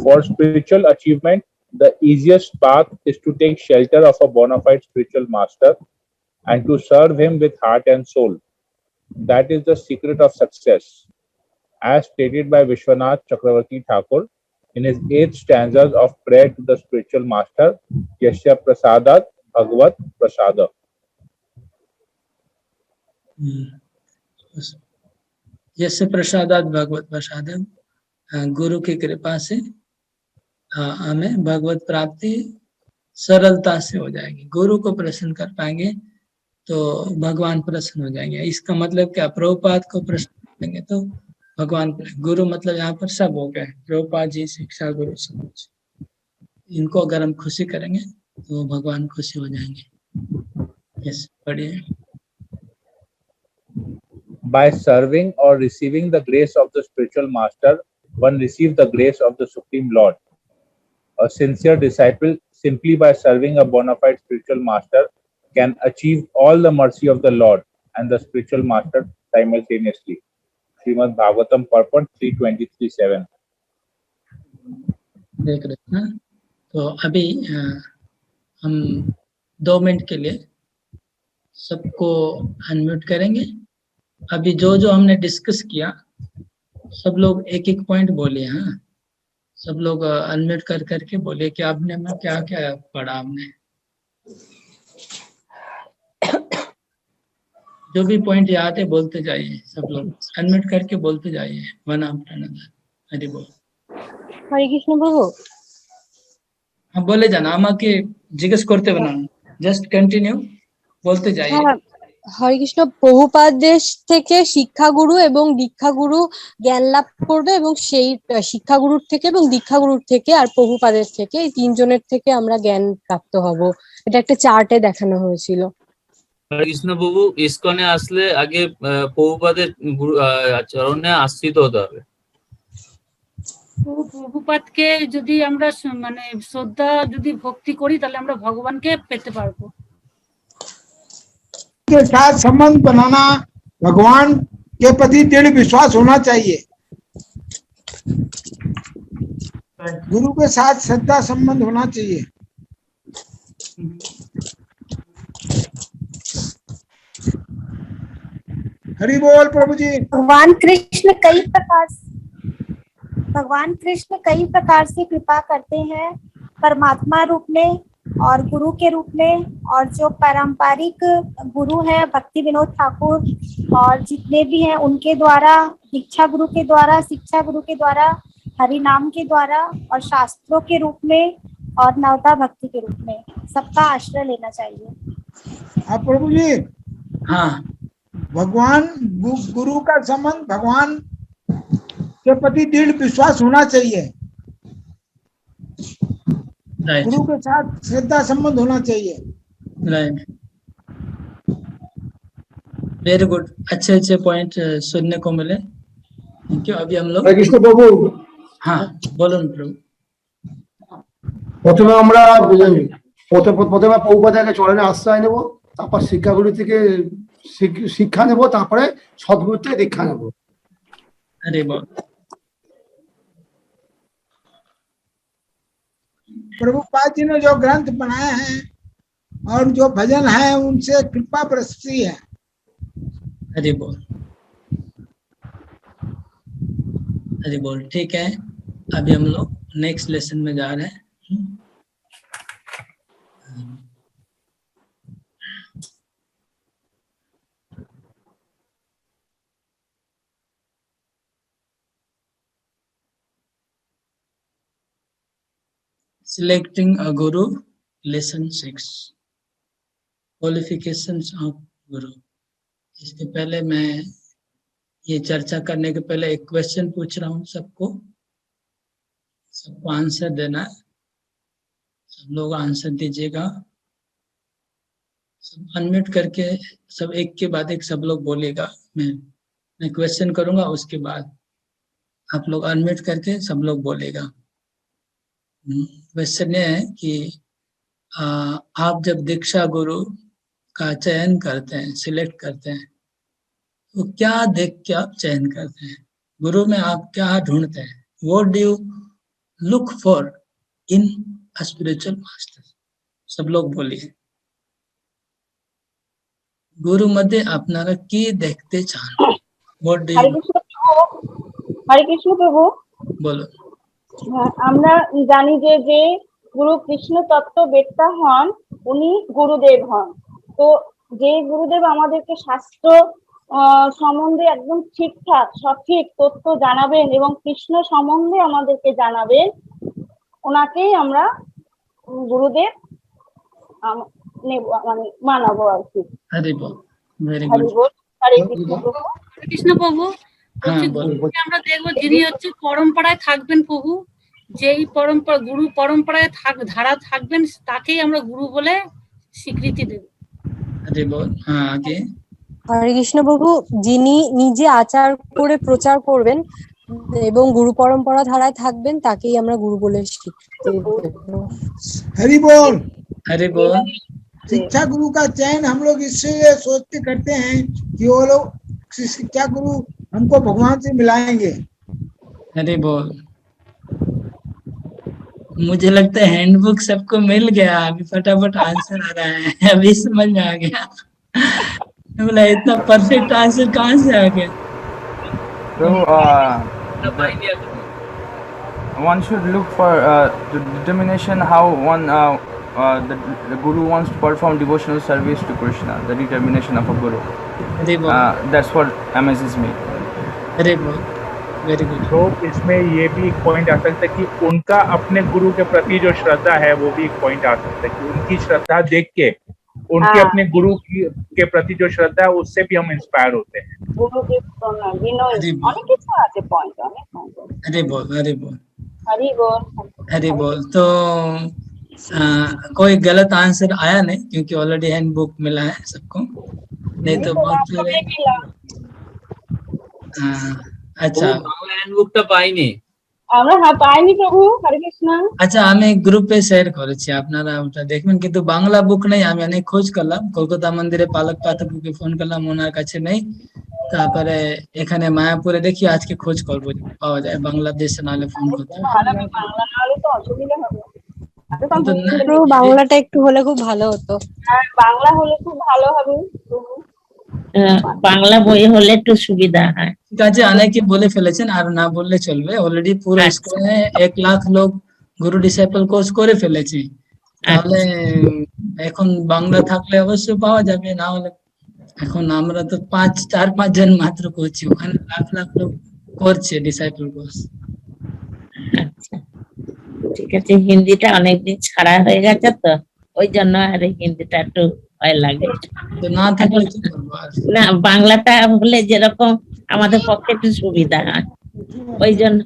For spiritual achievement, the easiest path is to take shelter of a bona fide spiritual master and to serve him with heart and soul. That is the secret of success, as stated by Vishwanath Chakravarti Thakur in his 8 stanzas of prayer to the spiritual master, Yasya Prasadat Bhagavat Prasada. यस्य प्रसादात भगवत प्रसादम, गुरु की कृपा से हमें भगवत प्राप्ति सरलता से हो जाएगी। गुरु को प्रसन्न कर पाएंगे तो भगवान प्रसन्न हो जाएंगे। इसका मतलब क्या, प्रभुपाद को प्रसन्न करेंगे तो भगवान, गुरु मतलब यहाँ पर सब हो गए, प्रभुपाद जी, शिक्षा गुरु, सब कुछ। इनको अगर हम खुशी करेंगे तो भगवान खुशी हो जाएंगे। यस, बढ़िया। By serving or receiving the grace of the spiritual master, one receives the grace of the Supreme Lord. A sincere disciple, simply by serving a bona fide spiritual master, can achieve all the mercy of the Lord and the spiritual master simultaneously. Srimad Bhagavatam purport 323:7. देख रहे हैं ना? तो अभी हम 2 minute के लिए सबको अनम्यूट करेंगे। अभी जो जो हमने डिस्कस किया, सब लोग एक एक पॉइंट बोलिए। हाँ, सब लोग अनम्यूट कर करके बोलिए कि आपने में क्या क्या पढ़ा। हमने जो भी पॉइंट याद है बोलते जाइए, सब लोग अनम्यूट करके बोलते जाइए, वन आफ्टर अनदर। हरि बोल। हरे कृष्ण प्रभु। हाँ, बोले जाना, আমাকে জিজ্ঞেস করতে হবে না, জাস্ট কন্টিনিউ বলতে যাইए। হ্যাঁ, হরে কৃষ্ণ। প্রভুপাদ দেশ থেকে শিক্ষাগুরু এবং দীক্ষাগুরু জ্ঞান লাভ করবে, এবং সেই শিক্ষাগুরুর থেকে এবং দীক্ষাগুরুর থেকে আর প্রভুপাদের থেকে, এই 3 জনের থেকে আমরা জ্ঞান প্রাপ্ত হব। এটা একটা চার্টে দেখানো হয়েছিল। হরে কৃষ্ণ প্রভু, ইসকনে আসলে আগে প্রভুপাদের চরণে আশ্রিত হতে হবে। প্রভুপাদকে যদি আমরা মানে শ্রদ্ধা, যদি ভক্তি করি, তাহলে আমরা ভগবানকে পেতে পারবো। के साथ संबंध बनाना, भगवान के प्रति दृढ़ विश्वास होना चाहिए। गुरु के साथ श्रद्धा संबंध होना चाहिए। हरि बोल प्रभु जी। भगवान कृष्ण कई प्रकार से कृपा करते हैं, परमात्मा रूप में और गुरु के रूप में। और जो पारंपरिक गुरु हैं, भक्ति विनोद ठाकुर और जितने भी हैं, उनके द्वारा, दीक्षा गुरु के द्वारा, शिक्षा गुरु के द्वारा, हरि नाम के द्वारा और शास्त्रों के रूप में और नवता भक्ति के रूप में सबका आश्रय लेना चाहिए। आप प्रभु जी। हाँ, भगवान गुरु का संबंध, भगवान के प्रति दृढ़ विश्वास होना चाहिए। राइट, गुरु के साथ श्रद्धा संबंध होना चाहिए। Right, very good. अच्छे अच्छे पॉइंट सुनने को मिले। Thank you. अभी हम लोग, কৃষ্ণ প্রভু, हाँ বলুন প্রভু। প্রথমে আমরা প্রভুপাদের চরণে আশ্রয় নেব, তারপর শিক্ষাগুরু থেকে শিক্ষা নেব, তারপরে সদ্গুরু থেকে দীক্ষা নেব। अरे बोल। प्रभुपाद जी ने जो ग्रंथ बनाए हैं और जो भजन है, उनसे कृपा बरसती है। हरि बोल, हरि बोल। ठीक है, अभी हम लोग नेक्स्ट लेसन में जा रहे हैं। Selecting a Guru, Lesson 6, Qualifications of Guru। इसके पहले मैं ये चर्चा करने के पहले एक क्वेश्चन पूछ रहा हूँ सबको आंसर देना है। सब लोग आंसर दीजिएगा। सब अनम्यूट करके सब एक के बाद एक सब लोग बोलेगा। मैं क्वेश्चन करूंगा, उसके बाद आप लोग अनम्यूट करके सब लोग बोलेगा। क्वेश्चन ये है कि आप जब दीक्षा गुरु का चयन करते हैं, सिलेक्ट करते हैं, तो क्या देख के आप चयन करते हैं? गुरु में आप क्या ढूंढते हैं? What do you look for in a spiritual master? सब लोग बोलिए। गुरु मध्ये আপনারা কি দেখতে চান? What do you হরে কৃষ্ণ প্রভু। বলো? আমরা জানি যে যে গুরু কৃষ্ণ তত্ত্ব বেত্তা হন উনি গুরুদেব হন। তো যে গুরুদেব আমাদেরকে শাস্ত্র সম্বন্ধে একদম ঠিকঠাক সঠিক তথ্য জানাবেন এবং কৃষ্ণ সম্বন্ধে আমাদেরকে জানাবেন, ওনাকেই আমরা গুরুদেব নেব, মানে মানাবো আর কি। হরি বল। Very Hari good. বল। হরে কৃষ্ণ প্রভু। কৃষ্ণ প্রভু হ্যাঁ, বলছি, বলো। আমরা দেখবো যিনি হচ্ছে পরম্পরায় থাকবেন প্রভু, যেই পরম্পরা গুরু পরম্পরায় ধারা থাকবেন তাকেই আমরা গুরু বলে স্বীকৃতি দেব। হরি বল। হ্যাঁ, আগে। হরে কৃষ্ণ প্রভু, যিনি নিজে আচার করে প্রচার করবেন এবং গুরু পরম্পরা ধারায় থাকবেন তাকেই আমরা গুরু বলে স্বীকৃতি দেব। हरि बोल। हरि बोल। शिक्षा गुरु का चयन हम लोग इसलिए सोचते करते हैं कि वो लोग शिक्षा गुरु हमको भगवान से मिलाएंगे। हरि बोल। मुझे लगता है हैंडबुक सबको मिल गया, अभी फटाफट आंसर आ रहा है, अभी समझ में आ गया। बोला इतना परफेक्ट आंसर कहाँ से आ गया? So one should look for the determination how one the guru wants to perform devotional service to Krishna. The determination of a guru. Hari बोल। That's what amazes me. Hari बोल। Very good. तो इसमें ये भी एक पॉइंट आ सकता है कि उनका अपने गुरु के प्रति जो श्रद्धा है वो भी एक पॉइंट आ सकता है कि उनकी श्रद्धा देख के उनके अपने गुरु के प्रति जो श्रद्धा है उससे भी हम इंस्पायर होते हैं। हरि बोल। हरि बोल। हरि बोल। हरि बोल। तो कोई गलत आंसर आया नहीं क्योंकि ऑलरेडी हैंड बुक मिला है सबको, नहीं तो बहुत सारे। अच्छा, বাংলা হ্যান্ডবুকটা পাইনি আমরা পাইনি প্রভু। হরে কৃষ্ণ। আচ্ছা, আমি গ্রুপে শেয়ার করেছি, আপনারা ওটা দেখবেন, কিন্তু বাংলা বুক নেই। আমি অনেক খোঁজ করলাম, কলকাতা মন্দিরে পালক পাঠককে ফোন করলাম, ওনার কাছে নেই। তারপরে এখানে মায়াপুরে দেখি, আজকে খোঁজ করবো পাওয়া যায়, বাংলাদেশে নাহলে ফোন করতে হবে। বাংলা না হলে তো অসুবিধা হবে। বাংলাটা একটু হলে খুব ভালো হতো। হ্যাঁ, বাংলা হলে খুব ভালো হবে প্রভু। বাংলা বই হলে একটু সুবিধা হয়। ঠিক আছে, অনেকে বলে ফেলেছেন, আর না বললে চলবে। অলরেডি পুরো স্কুলে 1 লাখ লোক গুরু ডিসাইপল কোর্স করে ফেলেছে। তাহলে এখন বাংলা থাকলে অবশ্যই পাওয়া যাবে, না হলে এখন আমরা তো 4-5 জন মাত্র করছি, ওখানে লাখ লাখ লোক করছে ডিসাইপল কোর্স। আচ্ছা, ঠিক আছে। হিন্দিটা অনেকদিন ছাড়া হয়ে গেছে তো, ওই জন্য আর হিন্দিটা একটু ভয় লাগে। না থাকলে কি করবো আর? না, বাংলাটা হলে যেরকম আমাদের পক্ষে একটু সুবিধা হয়, ওই জন্য।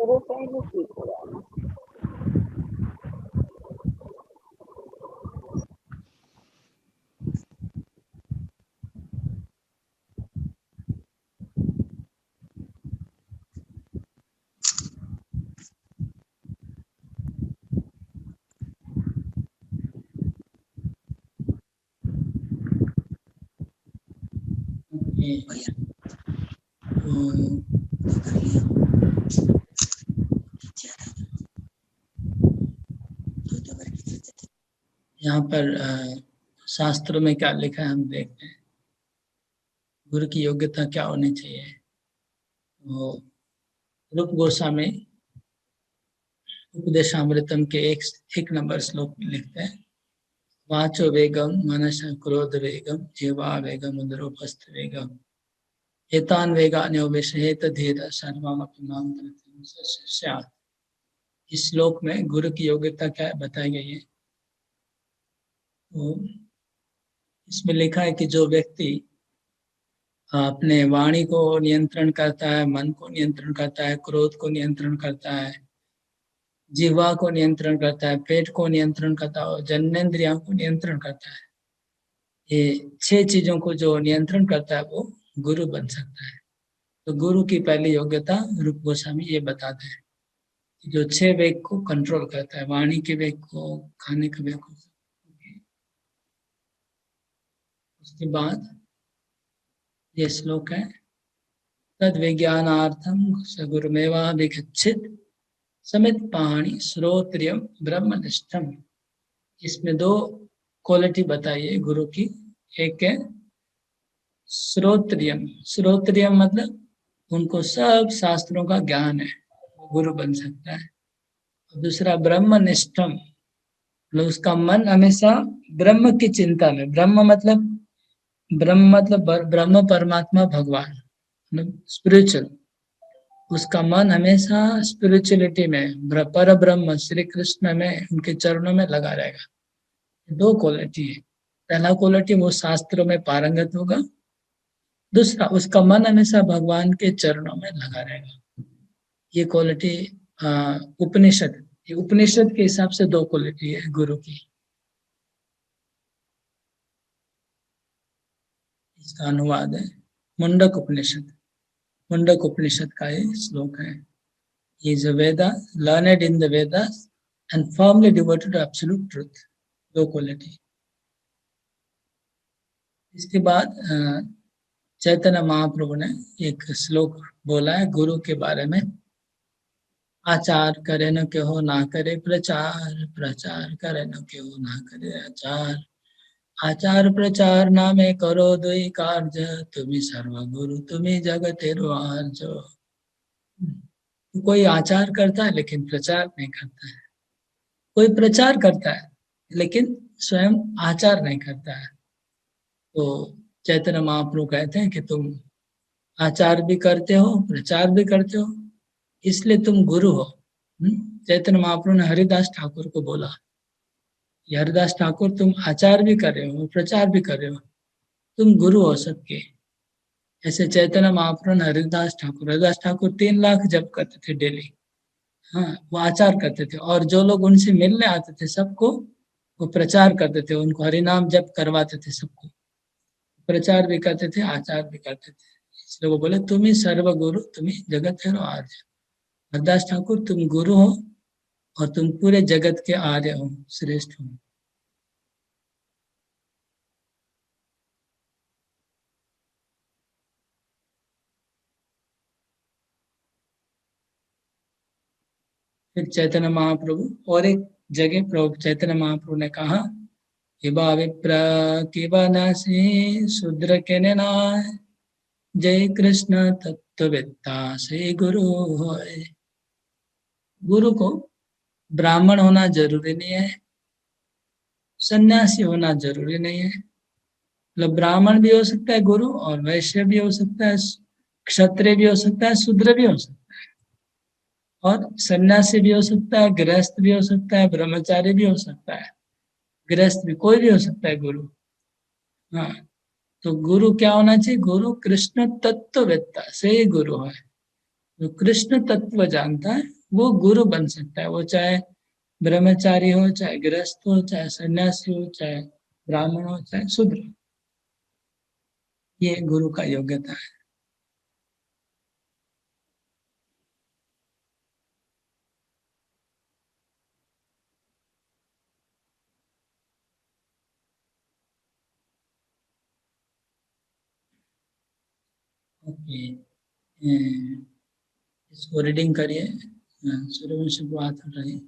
গুরু চাইলে কি করে আমরা? यहाँ पर शास्त्रों में क्या लिखा है हम देखते हैं। गुरु की योग्यता क्या होनी चाहिए? वो रूप गोस्वामी उपदेशामृतम के एक नंबर श्लोक में लिखते हैं, वाचो वेगम मनस क्रोध वेगम जीवा वेगम उदरोपस्थ वेगम एतान वेगान्योवेशेत धीर सर्वमपि मां प्रति स्यात्। इस श्लोक में गुरु की योग्यता क्या बताई गई है? तो इसमें लिखा है कि जो व्यक्ति अपने वाणी को नियंत्रण करता है, मन को नियंत्रण करता है, क्रोध को नियंत्रण करता है, जिह्वा को नियंत्रण करता है, पेट को नियंत्रण करता है और जन्नेंद्रियों को नियंत्रण करता है। ये 6 चीजों को जो नियंत्रण करता है वो गुरु बन सकता है। तो गुरु की पहली योग्यता रूप गोस्वामी ये बताते हैं कि जो 6 वेग को कंट्रोल करता है, वाणी के वेग को, खाने के वेग को। उसके बाद ये श्लोक है, तद विज्ञानार्थम स गुरुमेवा विगच्छित समित पाणी श्रोत्रियम ब्रह्मनिष्ठम। इसमें 2 क्वालिटी बताइए गुरु की। एक है श्रोत्रियम, श्रोत्रियम मतलब उनको सब शास्त्रों का ज्ञान है, गुरु बन सकता है। और दूसरा ब्रह्मनिष्ठम, मतलब उसका मन हमेशा ब्रह्म की चिंता में, ब्रह्म मतलब ब्रह्म परमात्मा भगवान, मतलब स्पिरिचुअल, उसका मन हमेशा स्पिरिचुअलिटी में, पर ब्रह्म श्री कृष्ण में, उनके चरणों में लगा रहेगा। 2 क्वालिटी है। पहला क्वालिटी वो शास्त्रों में पारंगत होगा, दूसरा उसका मन हमेशा भगवान के चरणों में लगा रहेगा। ये क्वालिटी उपनिषद के हिसाब से 2 क्वालिटी है गुरु की। इसका अनुवाद है मुंडक उपनिषद। मुंडक उपनिषद का ये श्लोक है, He is a Veda, learned in the Vedas and firmly devoted to absolute truth. 2 quality. इसके बाद चैतन्य महाप्रभु ने एक श्लोक बोला है गुरु के बारे में, आचार करे न क्यों ना करे प्रचार, प्रचार करे न क्यों ना करे आचार, आचार प्रचार नामे करो 2 कार्य, तुम्ही सर्व गुरु तुम्ही जगतेरो आर्य। कोई आचार करता है लेकिन प्रचार नहीं करता है, कोई प्रचार करता है लेकिन स्वयं आचार नहीं करता है। तो चैतन्य महाप्रभु कहते हैं कि तुम आचार भी करते हो, प्रचार भी करते हो, इसलिए तुम गुरु हो। चैतन्य महाप्रभु ने हरिदास ठाकुर को बोला, हरिदास ठाकुर तुम आचार भी कर रहे हो, प्रचार भी कर रहे हो, तुम गुरु हो सबके। ऐसे चैतन्य महाप्रभु ने हरिदास ठाकुर 3 लाख जप करते थे डेली। हाँ, वो आचार करते थे और जो लोग उनसे मिलने आते थे सबको वो प्रचार करते थे, उनको हरिनाम जप करवाते थे, सबको प्रचार भी करते थे, आचार भी करते थे। इसलिए वो बोले तुम ही सर्व गुरु तुम ही जगत है आर्य। हरिदास ठाकुर तुम गुरु हो और तुम पूरे जगत के आर्य हो, श्रेष्ठ हो। फिर चैतन्य महाप्रभु और एक जगह प्रभु चैतन्य महाप्रभु ने कहा, किबा विप्र किबा नासी शूद्र के नाय, जय कृष्ण तत्ववेत्ता से गुरु होय। गुरु को ब्राह्मण होना जरूरी नहीं है, सन्यासी होना जरूरी नहीं है। मतलब ब्राह्मण भी हो सकता है गुरु, और वैश्य भी हो सकता है, क्षत्रिय भी हो सकता है, शूद्र भी हो सकता है, और सन्यासी भी हो सकता है, गृहस्थ भी हो सकता है, ब्रह्मचारी भी हो सकता है, गृहस्थ भी, कोई भी हो सकता है गुरु। हाँ, तो गुरु क्या होना चाहिए? गुरु कृष्ण तत्ववेत्ता से ही गुरु है। जो कृष्ण तत्व जानता है वो गुरु बन सकता है, वो चाहे ब्रह्मचारी हो, चाहे गृहस्थ हो, चाहे सन्यासी हो, चाहे ब्राह्मण हो, चाहे शूद्र। ये गुरु का योग्यता है। ओके, इसको रीडिंग करिए। सूर्यवंशी को हाथ उठाइए,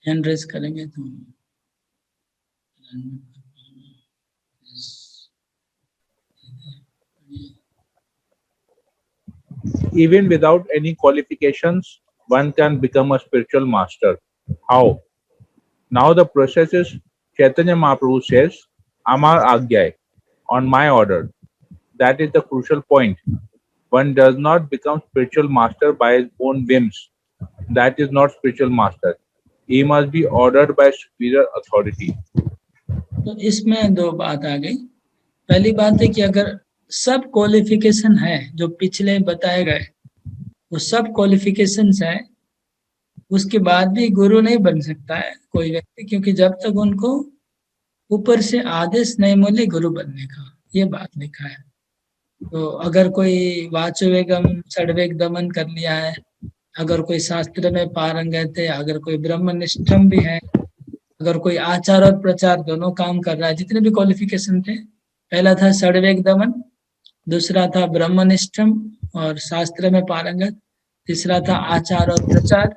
हैंड रेज करेंगे तो Even without any qualifications, one can become a spiritual master. How? Now the process is, Chaitanya Mahaprabhu says, Amar Agyay, on my order. That is the crucial point. One does not become spiritual master by his own whims. That is not spiritual master. He must be ordered by superior authority. तो इसमें 2 बात आ गई। पहली बात है कि अगर सब क्वालिफिकेशन है जो पिछले बताए गए, वो सब क्वालिफिकेशंस है, उसके बाद भी गुरु नहीं बन सकता है कोई व्यक्ति, क्योंकि जब तक उनको ऊपर से आदेश नहीं मिले गुरु बनने का, ये बात लिखा है। तो अगर कोई वाचोवेगम षड्वेग दमन कर लिया है, अगर कोई शास्त्र में पारंगत है, अगर कोई ब्रह्मनिष्ठम भी है, अगर कोई आचार और प्रचार दोनों काम कर रहा है, जितने भी क्वालिफिकेशन थे, पहला था षड्वेग दमन, दूसरा था ब्रह्मनिष्ठम और शास्त्र में पारंगत, तीसरा था आचार और प्रचार,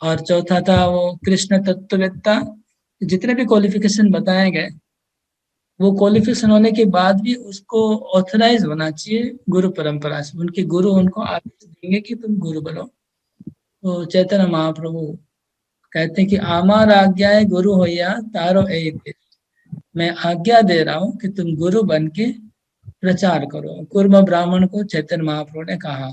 और चौथा था वो कृष्ण तत्ववेत्ता। जितने भी क्वालिफिकेशन बताए गए, वो क्वालिफिकेशन होने के बाद भी उसको ऑथराइज होना चाहिए गुरु परंपरा से, उनके गुरु उनको आदेश देंगे कि तुम गुरु बनो। तो चैतन्य महाप्रभु कहते हैं कि आमार आज्ञा गुरु होया तारो ए, मैं आज्ञा दे रहा हूँ कि तुम गुरु बन के प्रचार करो। कूर्म ब्राह्मण को चैतन्य महाप्रभु ने कहा,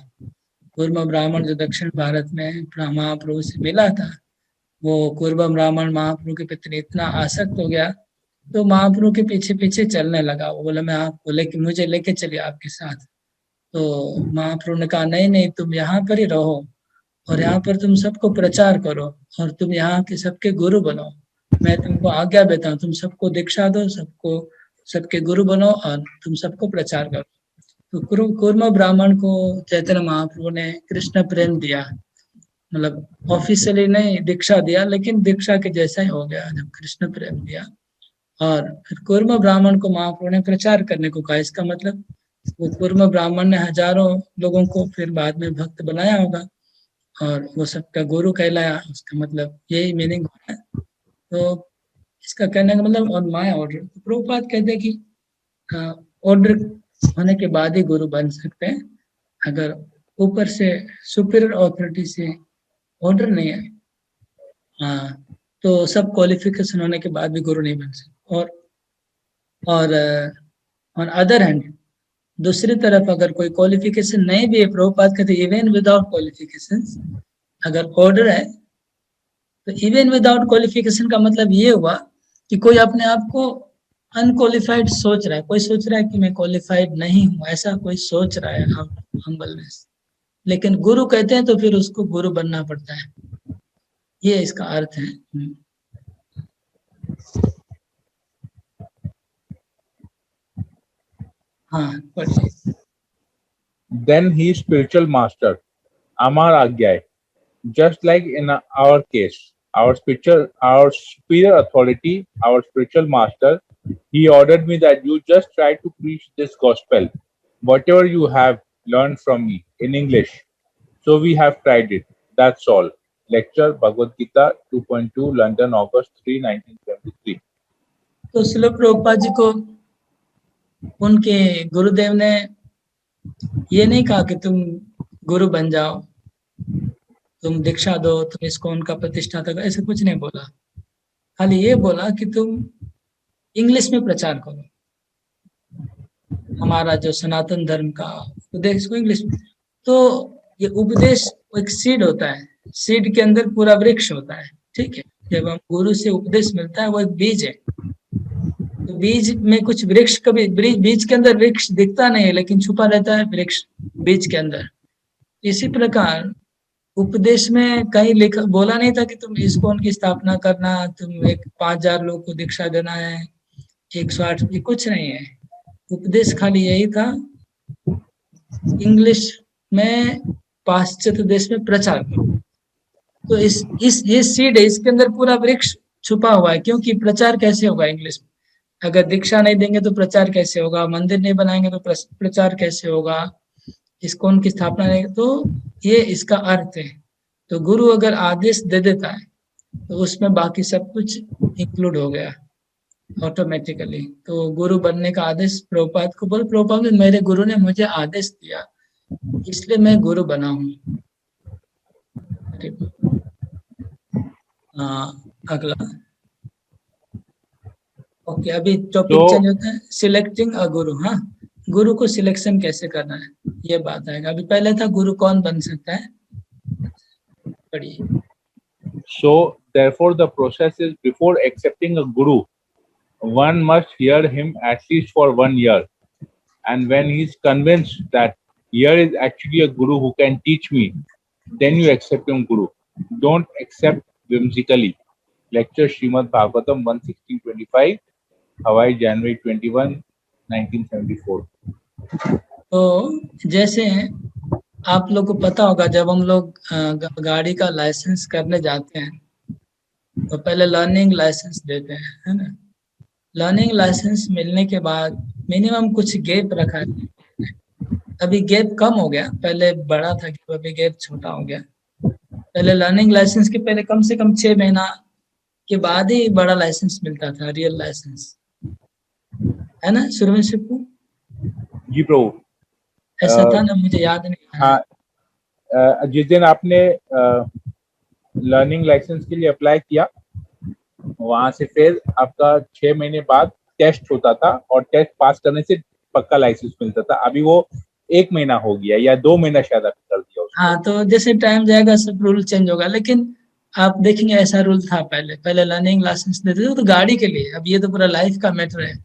कूर्म ब्राह्मण जो दक्षिण भारत में महाप्रभु से मिला था, वो कूर्म ब्राह्मण महाप्रभु के प्रति इतना आसक्त हो गया, तो महाप्रभु के पीछे पीछे चलने लगा। वो बोला मैं आपको मुझे लेके चलिए आपके साथ। तो महाप्रभु ने कहा नहीं नहीं, तुम यहाँ पर ही रहो और यहाँ पर तुम सबको प्रचार करो और तुम यहाँ के सबके गुरु बनो। मैं तुमको आज्ञा देता हूँ, तुम सबको दीक्षा दो, सबके गुरु बनो और तुम सबको प्रचार करो। तो कूर्म ब्राह्मण को चैतन्य महाप्रभु ने कृष्ण प्रेम दिया, मतलब ऑफिशियली नहीं दीक्षा दिया, लेकिन दीक्षा के जैसा ही हो गया जब कृष्ण प्रेम दिया। और फिर कूर्म ब्राह्मण को महाप्रभु ने प्रचार करने को कहा। इसका मतलब वो कूर्म ब्राह्मण ने हजारों लोगों को फिर बाद में भक्त बनाया होगा और वो सबका गुरु कहलाया, उसका मतलब यही मीनिंग होता है। तो इसका कहने का मतलब ऑन माय ऑर्डर। तो प्रभुपाद कहते हैं कि ऑर्डर होने के बाद ही गुरु बन सकते हैं, अगर ऊपर से सुपीरियर ऑथोरिटी से ऑर्डर नहीं है तो सब क्वालिफिकेशन होने के बाद भी गुरु नहीं बन सकते। और ऑन अदर हैंड दूसरी तरफ अगर कोई क्वालिफिकेशन नहीं भी है, प्रभुपाद कहते इवन विदाउट क्वालिफिकेशंस, अगर ऑर्डर है तो इवन विदाउट क्वालिफिकेशन का मतलब ये हुआ कि कोई अपने आप को अनक्वालिफाइड सोच रहा है, कोई सोच रहा है कि मैं क्वालिफाइड नहीं हूँ, ऐसा कोई सोच रहा है हम्बलनेस, लेकिन गुरु कहते हैं तो फिर उसको गुरु बनना पड़ता है, ये इसका अर्थ है। हाँ पढ़िए। Then he is spiritual master, Amar Agyay. Just like in our case, our superior authority, our spiritual master, he ordered me that you just try to preach this gospel, whatever you have learned from me in English. So we have tried it. That's all. Lecture Bhagavad Gita 2.2, London, August 3, 1973. तो श्रील प्रभुपाद जी को उनके गुरुदेव ने ये नहीं कहा कि तुम गुरु बन जाओ, तुम दीक्षा दो, तुम इसको उनका प्रतिष्ठा करो, ऐसा कुछ नहीं बोला। खाली ये बोला कि तुम इंग्लिश में प्रचार करो, हमारा जो सनातन धर्म का उपदेश को इंग्लिश में। तो ये उपदेश एक सीड होता है, सीड के अंदर पूरा वृक्ष होता है, ठीक है। जब हम गुरु से उपदेश मिलता है वो एक बीज है, तो बीज में कुछ वृक्ष, कभी बीज के अंदर वृक्ष दिखता नहीं है लेकिन छुपा रहता है वृक्ष बीज के अंदर। इसी प्रकार उपदेश में कहीं लिखा बोला नहीं था कि तुम इस्कॉन की स्थापना करना, तुम 5000 लोगों को दीक्षा देना है, 108, कुछ नहीं है। उपदेश खाली यही था इंग्लिश में पाश्चात्य देश में प्रचार करो। तो ये सीड है, इसके अंदर पूरा वृक्ष छुपा हुआ है। क्योंकि प्रचार कैसे होगा इंग्लिश में, अगर दीक्षा नहीं देंगे तो प्रचार कैसे होगा, मंदिर नहीं बनाएंगे तो प्रचार कैसे होगा, इस्कॉन की स्थापना नहीं, तो ये इसका अर्थ है। तो गुरु अगर आदेश दे देता है तो उसमें बाकी सब कुछ इंक्लूड हो गया ऑटोमेटिकली। तो गुरु बनने का आदेश प्रभुपाद को बोल, प्रभुपाद मेरे गुरु ने मुझे आदेश दिया इसलिए मैं गुरु बना हूँ। अगला ओके, अभी टॉपिक चेंज होता है, सिलेक्टिंग अ गुरु। हाँ, गुरु को सिलेक्शन कैसे करना है ये बात आएगा। अभी पहले था गुरु कौन बन सकता है, पढ़िए। So therefore the process is before accepting a guru, one must hear him at least for 1 year. And when he's convinced that here is actually a guru who can teach me, then you accept him guru. Don't accept whimsically. Lecture Srimad Bhagavatam 11625, Hawaii, January 21, 1974. तो जैसे आप लोग को पता होगा, जब हम लोग गाड़ी का लाइसेंस करने जाते हैं तो पहले लर्निंग लाइसेंस देते हैं, है ना। लर्निंग लाइसेंस मिलने के बाद मिनिमम कुछ गैप रखा है। अभी गैप कम हो गया, पहले बड़ा था, अभी गैप छोटा हो गया। पहले लर्निंग लाइसेंस के पहले कम से कम 6 महीना के बाद ही बड़ा लाइसेंस मिलता था, रियल लाइसेंस, है ना सुरवीन सिप्पू? जी प्रभु, ऐसा था ना, मुझे याद नहीं। हाँ, जिस दिन आपने लर्निंग लाइसेंस के लिए अप्लाई किया, वहां से फिर आपका 6 महीने बाद टेस्ट होता था और टेस्ट पास करने से पक्का लाइसेंस मिलता था। अभी वो 1 महीना हो गया या 2 महीना शायद आपने कर दिया उसको। हाँ, तो जैसे टाइम जाएगा सब रूल चेंज होगा, लेकिन आप देखेंगे ऐसा रूल था पहले लर्निंग लाइसेंस देते थे तो गाड़ी के लिए। अब ये तो पूरा लाइफ का मैटर है,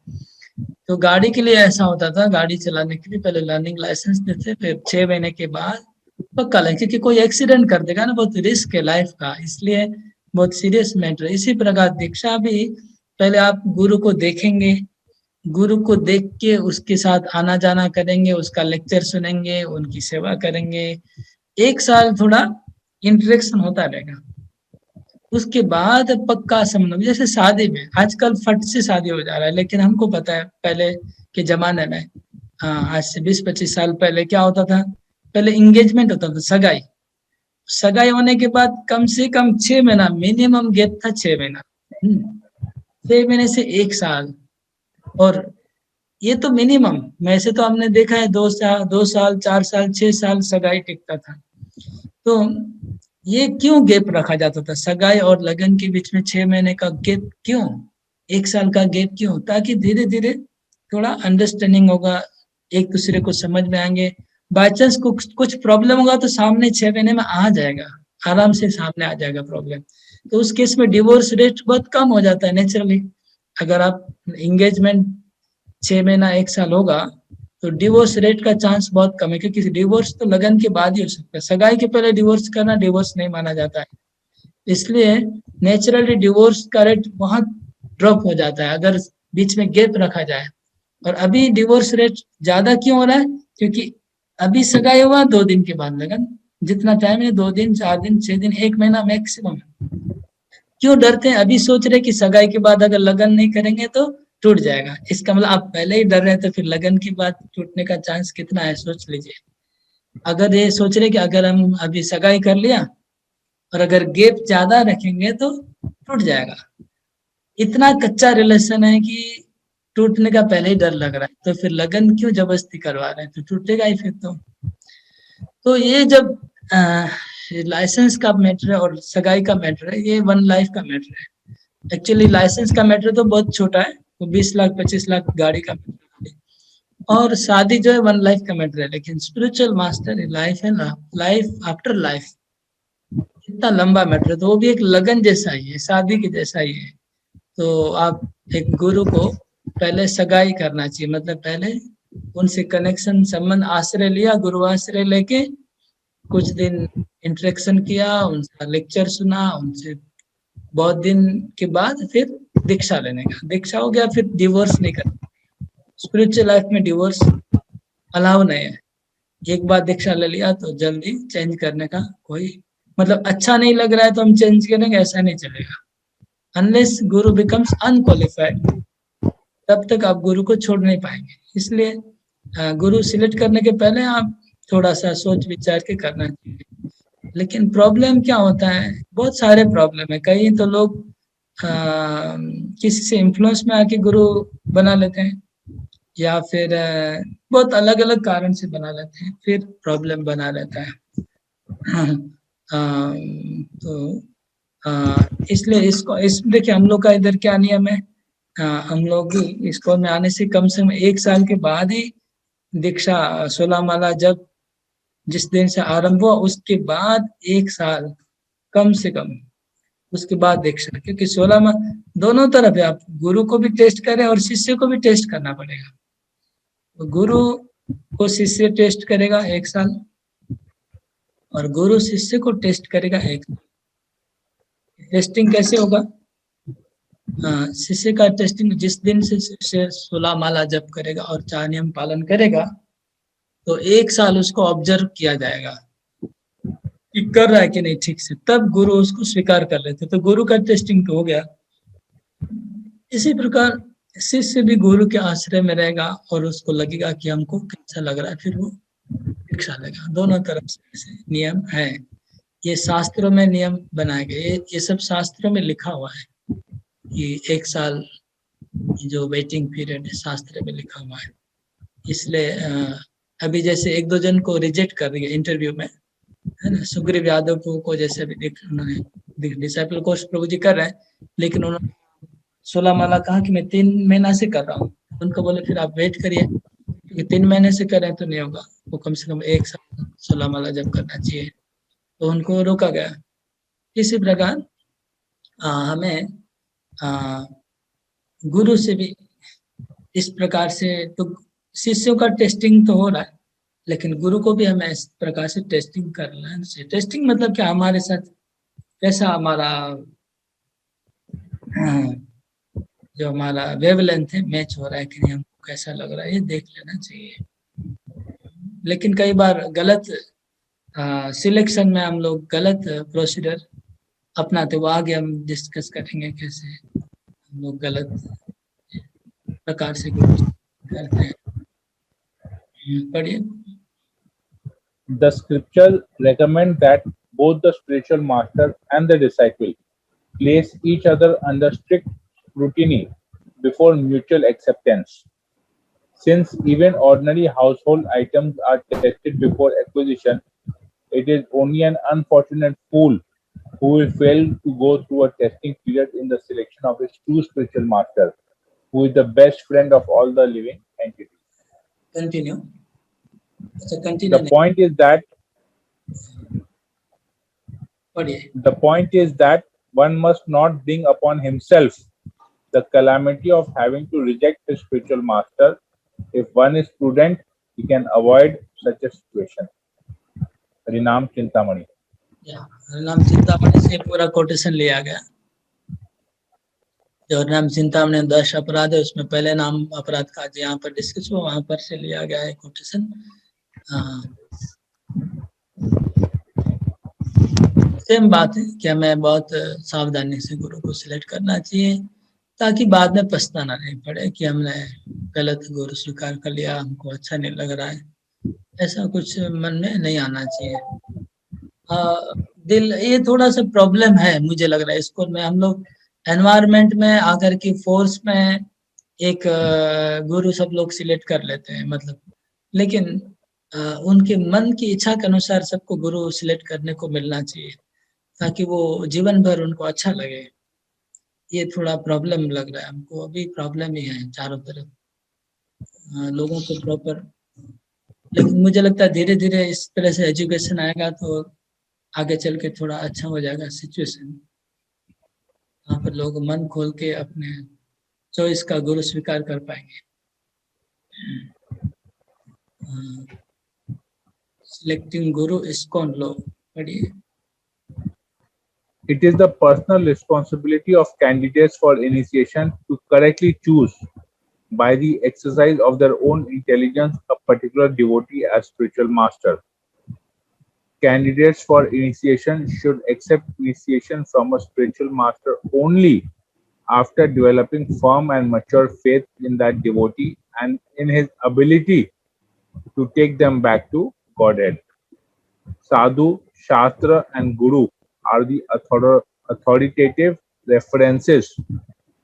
तो गाड़ी के लिए ऐसा होता था, गाड़ी चलाने के लिए पहले लर्निंग लाइसेंस देते, फिर 6 महीने के बाद पक्का लाइसेंस, क्योंकि कोई एक्सीडेंट कर देगा ना, बहुत रिस्क है लाइफ का, इसलिए बहुत सीरियस मैटर है। इसी प्रकार दीक्षा भी, पहले आप गुरु को देखेंगे, गुरु को देख के उसके साथ आना जाना करेंगे, उसका लेक्चर सुनेंगे, उनकी सेवा करेंगे, 1 साल थोड़ा इंटरेक्शन होता रहेगा, उसके बाद पक्का संबंध। जैसे शादी में आजकल फट से शादी हो जा रहा है, लेकिन हमको पता है पहले के जमाने में, आज से 20-25 साल पहले क्या होता था, पहले इंगेजमेंट होता था, सगाई होने के बाद कम से कम 6 महीना मिनिमम गैप था, 6 महीना, 6 महीने से 1 साल, और ये तो मिनिमम। वैसे तो हमने देखा है 2 साल 4 साल 6 साल सगाई टिकता था। तो ये क्यों गैप रखा जाता था, सगाई और लगन के बीच में 6 महीने का गैप क्यों, 1 साल का गैप क्यों? ताकि धीरे धीरे थोड़ा अंडरस्टैंडिंग होगा, एक दूसरे को समझ में आएंगे। बाय चांस कुछ प्रॉब्लम होगा तो सामने 6 महीने में आ जाएगा, आराम से सामने आ जाएगा प्रॉब्लम। तो उस केस में डिवोर्स रेट बहुत कम हो जाता है नेचुरली। अगर आप एंगेजमेंट 6 महीना 1 साल होगा तो डिवोर्स रेट का चांस बहुत कम है, क्योंकि डिवोर्स तो लगन के बाद ही हो सकता है, सगाई के पहले डिवोर्स करना डिवोर्स नहीं माना जाता है। इसलिए नेचुरली डिवोर्स का रेट बहुत ड्रॉप हो जाता है अगर बीच में गैप रखा जाए। और अभी डिवोर्स रेट ज्यादा क्यों हो रहा है, क्योंकि अभी सगाई हुआ 2 दिन के बाद लगन, जितना टाइम है 2 दिन 4 दिन 6 दिन 1 महीना मैक्सिमम। क्यों डरते हैं? अभी सोच रहे कि सगाई के बाद अगर लगन नहीं करेंगे तो टूट जाएगा। इसका मतलब आप पहले ही डर रहे तो फिर लगन के बाद टूटने का चांस कितना है, सोच लीजिए। अगर ये सोच रहे कि अगर हम अभी सगाई कर लिया और अगर गैप ज्यादा रखेंगे तो टूट जाएगा, इतना कच्चा रिलेशन है कि टूटने का पहले ही डर लग रहा है, तो फिर लगन क्यों जबरदस्ती करवा रहे हैं, तो टूटेगा ही फिर। तो ये जब लाइसेंस का मैटर है और सगाई का मैटर है, ये 1 लाइफ का मैटर है। एक्चुअली लाइसेंस का मैटर तो बहुत छोटा है, तो 20 लाख 25 लाख गाड़ी का मैटर है, और शादी जो है 1 लाइफ का मैटर है। लेकिन स्पिरिचुअल मास्टर लाइफ है ना, लाइफ आफ्टर लाइफ, इतना लंबा मैटर है, तो वो भी एक लगन जैसा ही है, शादी के जैसा ही है। तो आप एक गुरु को पहले सगाई करना चाहिए, मतलब पहले उनसे कनेक्शन संबंध आश्रय लिया, गुरु आश्रय लेके कुछ दिन इंटरेक्शन किया, उनका लेक्चर सुना, उनसे बहुत दिन के बाद फिर दीक्षा लेने का, दीक्षा हो गया फिर डिवोर्स नहीं करना। स्पिरिचुअल लाइफ में डिवोर्स अलाउ नहीं है। एक बार दीक्षा ले लिया तो जल्दी चेंज करने का कोई मतलब, अच्छा नहीं लग रहा है तो हम चेंज करेंगे, ऐसा नहीं चलेगा। अनलेस गुरु बिकम्स अनक्वालिफाइड, तब तक आप गुरु को छोड़ नहीं पाएंगे। इसलिए गुरु सिलेक्ट करने के पहले आप थोड़ा सा सोच विचार के करना चाहिए। लेकिन प्रॉब्लम क्या होता है, बहुत सारे प्रॉब्लम है। कई तो लोग किसी से इन्फ्लुएंस में आके गुरु बना लेते हैं, या फिर बहुत अलग अलग कारण से बना लेते हैं, फिर प्रॉब्लम बना लेता है। तो इसलिए इसको देखिए हम लोग का इधर क्या नियम है, हम लोग इसको में आने से कम 1 साल के बाद ही दीक्षा 16 माला जब जिस दिन से आरंभ हुआ उसके बाद 1 साल कम से कम उसके बाद दीक्षा, क्योंकि 16 दोनों तरफ है, आप गुरु को भी टेस्ट करें और शिष्य को भी टेस्ट करना पड़ेगा। तो गुरु को शिष्य टेस्ट करेगा 1 साल और गुरु शिष्य को टेस्ट करेगा 1 साल। टेस्टिंग कैसे होगा? शिष्य का टेस्टिंग जिस दिन से शिष्य 16 माला जप करेगा और 4 नियम पालन करेगा, तो 1 साल उसको ऑब्जर्व किया जाएगा कि कर रहा है कि नहीं ठीक से, तब गुरु उसको स्वीकार कर लेते। तो गुरु का टेस्टिंग तो हो गया। इसी प्रकार शिष्य भी गुरु के आश्रय में रहेगा और उसको लगेगा कि हमको कैसा लग रहा है, फिर वो दीक्षा लेगा। दोनों तरफ से नियम है, ये शास्त्रों में नियम बनाए गए, ये सब शास्त्रों में लिखा हुआ है कि 1 साल जो वेटिंग पीरियड है शास्त्र में लिखा हुआ है। इसलिए अभी जैसे 1-2 जन को रिजेक्ट कर दिया इंटरव्यू में, है ना, सुग्रीव यादव को जैसे भी उन्होंने डिसाइपल कोर्स प्रभु जी कर रहे हैं, लेकिन उन्होंने 16 माला कहा कि मैं 3 महीना से कर रहा हूँ। उनको बोले फिर आप वेट करिए, क्योंकि 3 महीने से करें तो नहीं होगा, वो कम से कम 1 साल 16 माला जब करना चाहिए, तो उनको रोका गया। इसी प्रकार हमें गुरु से भी इस प्रकार से, तो शिष्यों का टेस्टिंग तो हो रहा है, लेकिन गुरु को भी हमें इस प्रकार से टेस्टिंग करना है। टेस्टिंग मतलब क्या, हमारे साथ कैसा हमारा जो हमारा वेवलेंथ है मैच हो रहा है कि नहीं, हमको कैसा लग रहा है, ये देख लेना चाहिए। लेकिन कई बार गलत सिलेक्शन में हम लोग गलत प्रोसीजर अपनाते, वो आगे हम डिस्कस करेंगे कैसे हम लोग गलत प्रकार से करते हैं। पढ़िए। The scripture recommend that both the spiritual master and the disciple place each other under strict scrutiny before mutual acceptance. Since even ordinary household items are tested before acquisition, it is only an unfortunate fool who will fail to go through a testing period in the selection of his true spiritual master, who is the best friend of all the living entities. Continue. Continue. The point is that one must not bring upon himself the calamity of having to reject his spiritual master. If one is prudent, he can avoid such a situation. Harinam Chintamani. हरिनाम चिंतामणि से पूरा quotation लिया गया। जो हरिनाम चिंतामणि 10 अपराध है, उसमें पहले नाम अपराध का यहाँ पर डिस्कस हुआ, वहां पर से लिया गया है कोटेशन। सेम बात है कि हमें बहुत सावधानी से गुरु को सिलेक्ट करना चाहिए, ताकि बाद में पछताना नहीं पड़े कि हमने गलत गुरु स्वीकार कर लिया, हमको अच्छा नहीं लग रहा है, ऐसा कुछ मन में नहीं आना चाहिए। दिल, ये थोड़ा सा प्रॉब्लम है मुझे लग रहा है स्कूल में। हम लोग एनवायरनमेंट में आकर के फोर्स में एक गुरु सब लोग सिलेक्ट कर लेते हैं, मतलब, लेकिन उनके मन की इच्छा के अनुसार सबको गुरु सिलेक्ट करने को मिलना चाहिए, ताकि वो जीवन भर उनको अच्छा लगे। ये थोड़ा प्रॉब्लम लग रहा है हमको, अभी प्रॉब्लम ही है चारों तरफ लोगों को प्रॉपर। लेकिन मुझे लगता है धीरे धीरे इस तरह से एजुकेशन आएगा तो आगे चल के थोड़ा अच्छा हो जाएगा सिचुएशन। यहाँ पर लोग मन खोल के अपने चॉइस का गुरु स्वीकार कर पाएंगे। सिलेक्टिंग गुरु ISKCON लो, पढ़िए। It is the personal responsibility of candidates for initiation to correctly choose by the exercise of their own intelligence a particular devotee as spiritual master. Candidates for initiation should accept initiation from a spiritual master only after developing firm and mature faith in that devotee and in his ability to take them back to Godhead. Sadhu, Shastra and Guru are the authoritative references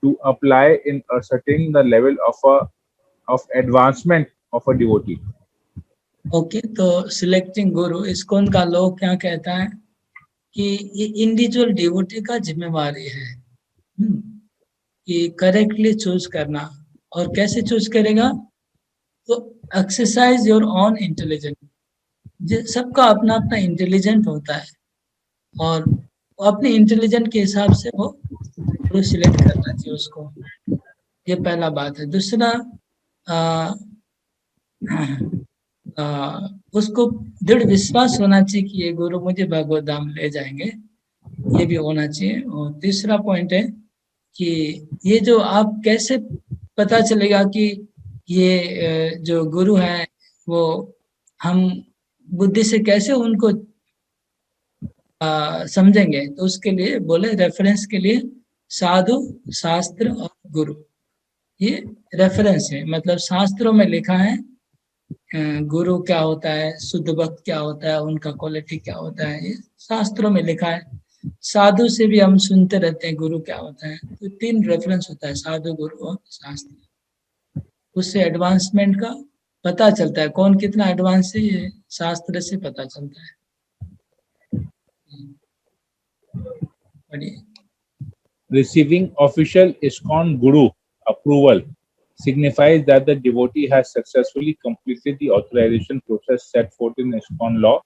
to apply in ascertaining the level of advancement of a devotee. Okay, तो selecting गुरु ISKCON का लोग क्या कहता है कि ये individual devotee का जिम्मेवारी है कि करेक्टली चूज करना। और कैसे चूज करेगा? तो एक्सरसाइज योर ओन इंटेलिजेंस। सबका अपना अपना इंटेलिजेंट होता है, और अपने इंटेलिजेंट के हिसाब से वो गुरु सिलेक्ट करना चाहिए उसको, ये पहला बात है। दूसरा उसको दृढ़ विश्वास होना चाहिए कि ये गुरु मुझे भगवत धाम ले जाएंगे, ये भी होना चाहिए। और तीसरा पॉइंट है कि ये जो आप कैसे पता चलेगा कि ये जो गुरु हैं वो हम बुद्धि से कैसे उनको समझेंगे, तो उसके लिए बोले रेफरेंस के लिए साधु, शास्त्र और गुरु, ये रेफरेंस है। मतलब शास्त्रों में लिखा है गुरु क्या होता है, शुद्ध भक्त क्या होता है, उनका क्वालिटी क्या होता है, ये शास्त्रों में लिखा है। साधु से भी हम सुनते रहते हैं गुरु क्या होता है, तो 3 रेफरेंस होता है, साधु, गुरु और शास्त्र। उससे एडवांसमेंट का पता चलता है, कौन कितना एडवांस है, ये शास्त्र से पता चलता है। Receiving official ISKCON Guru approval signifies that the devotee has successfully completed the authorization process set forth in ISKCON law,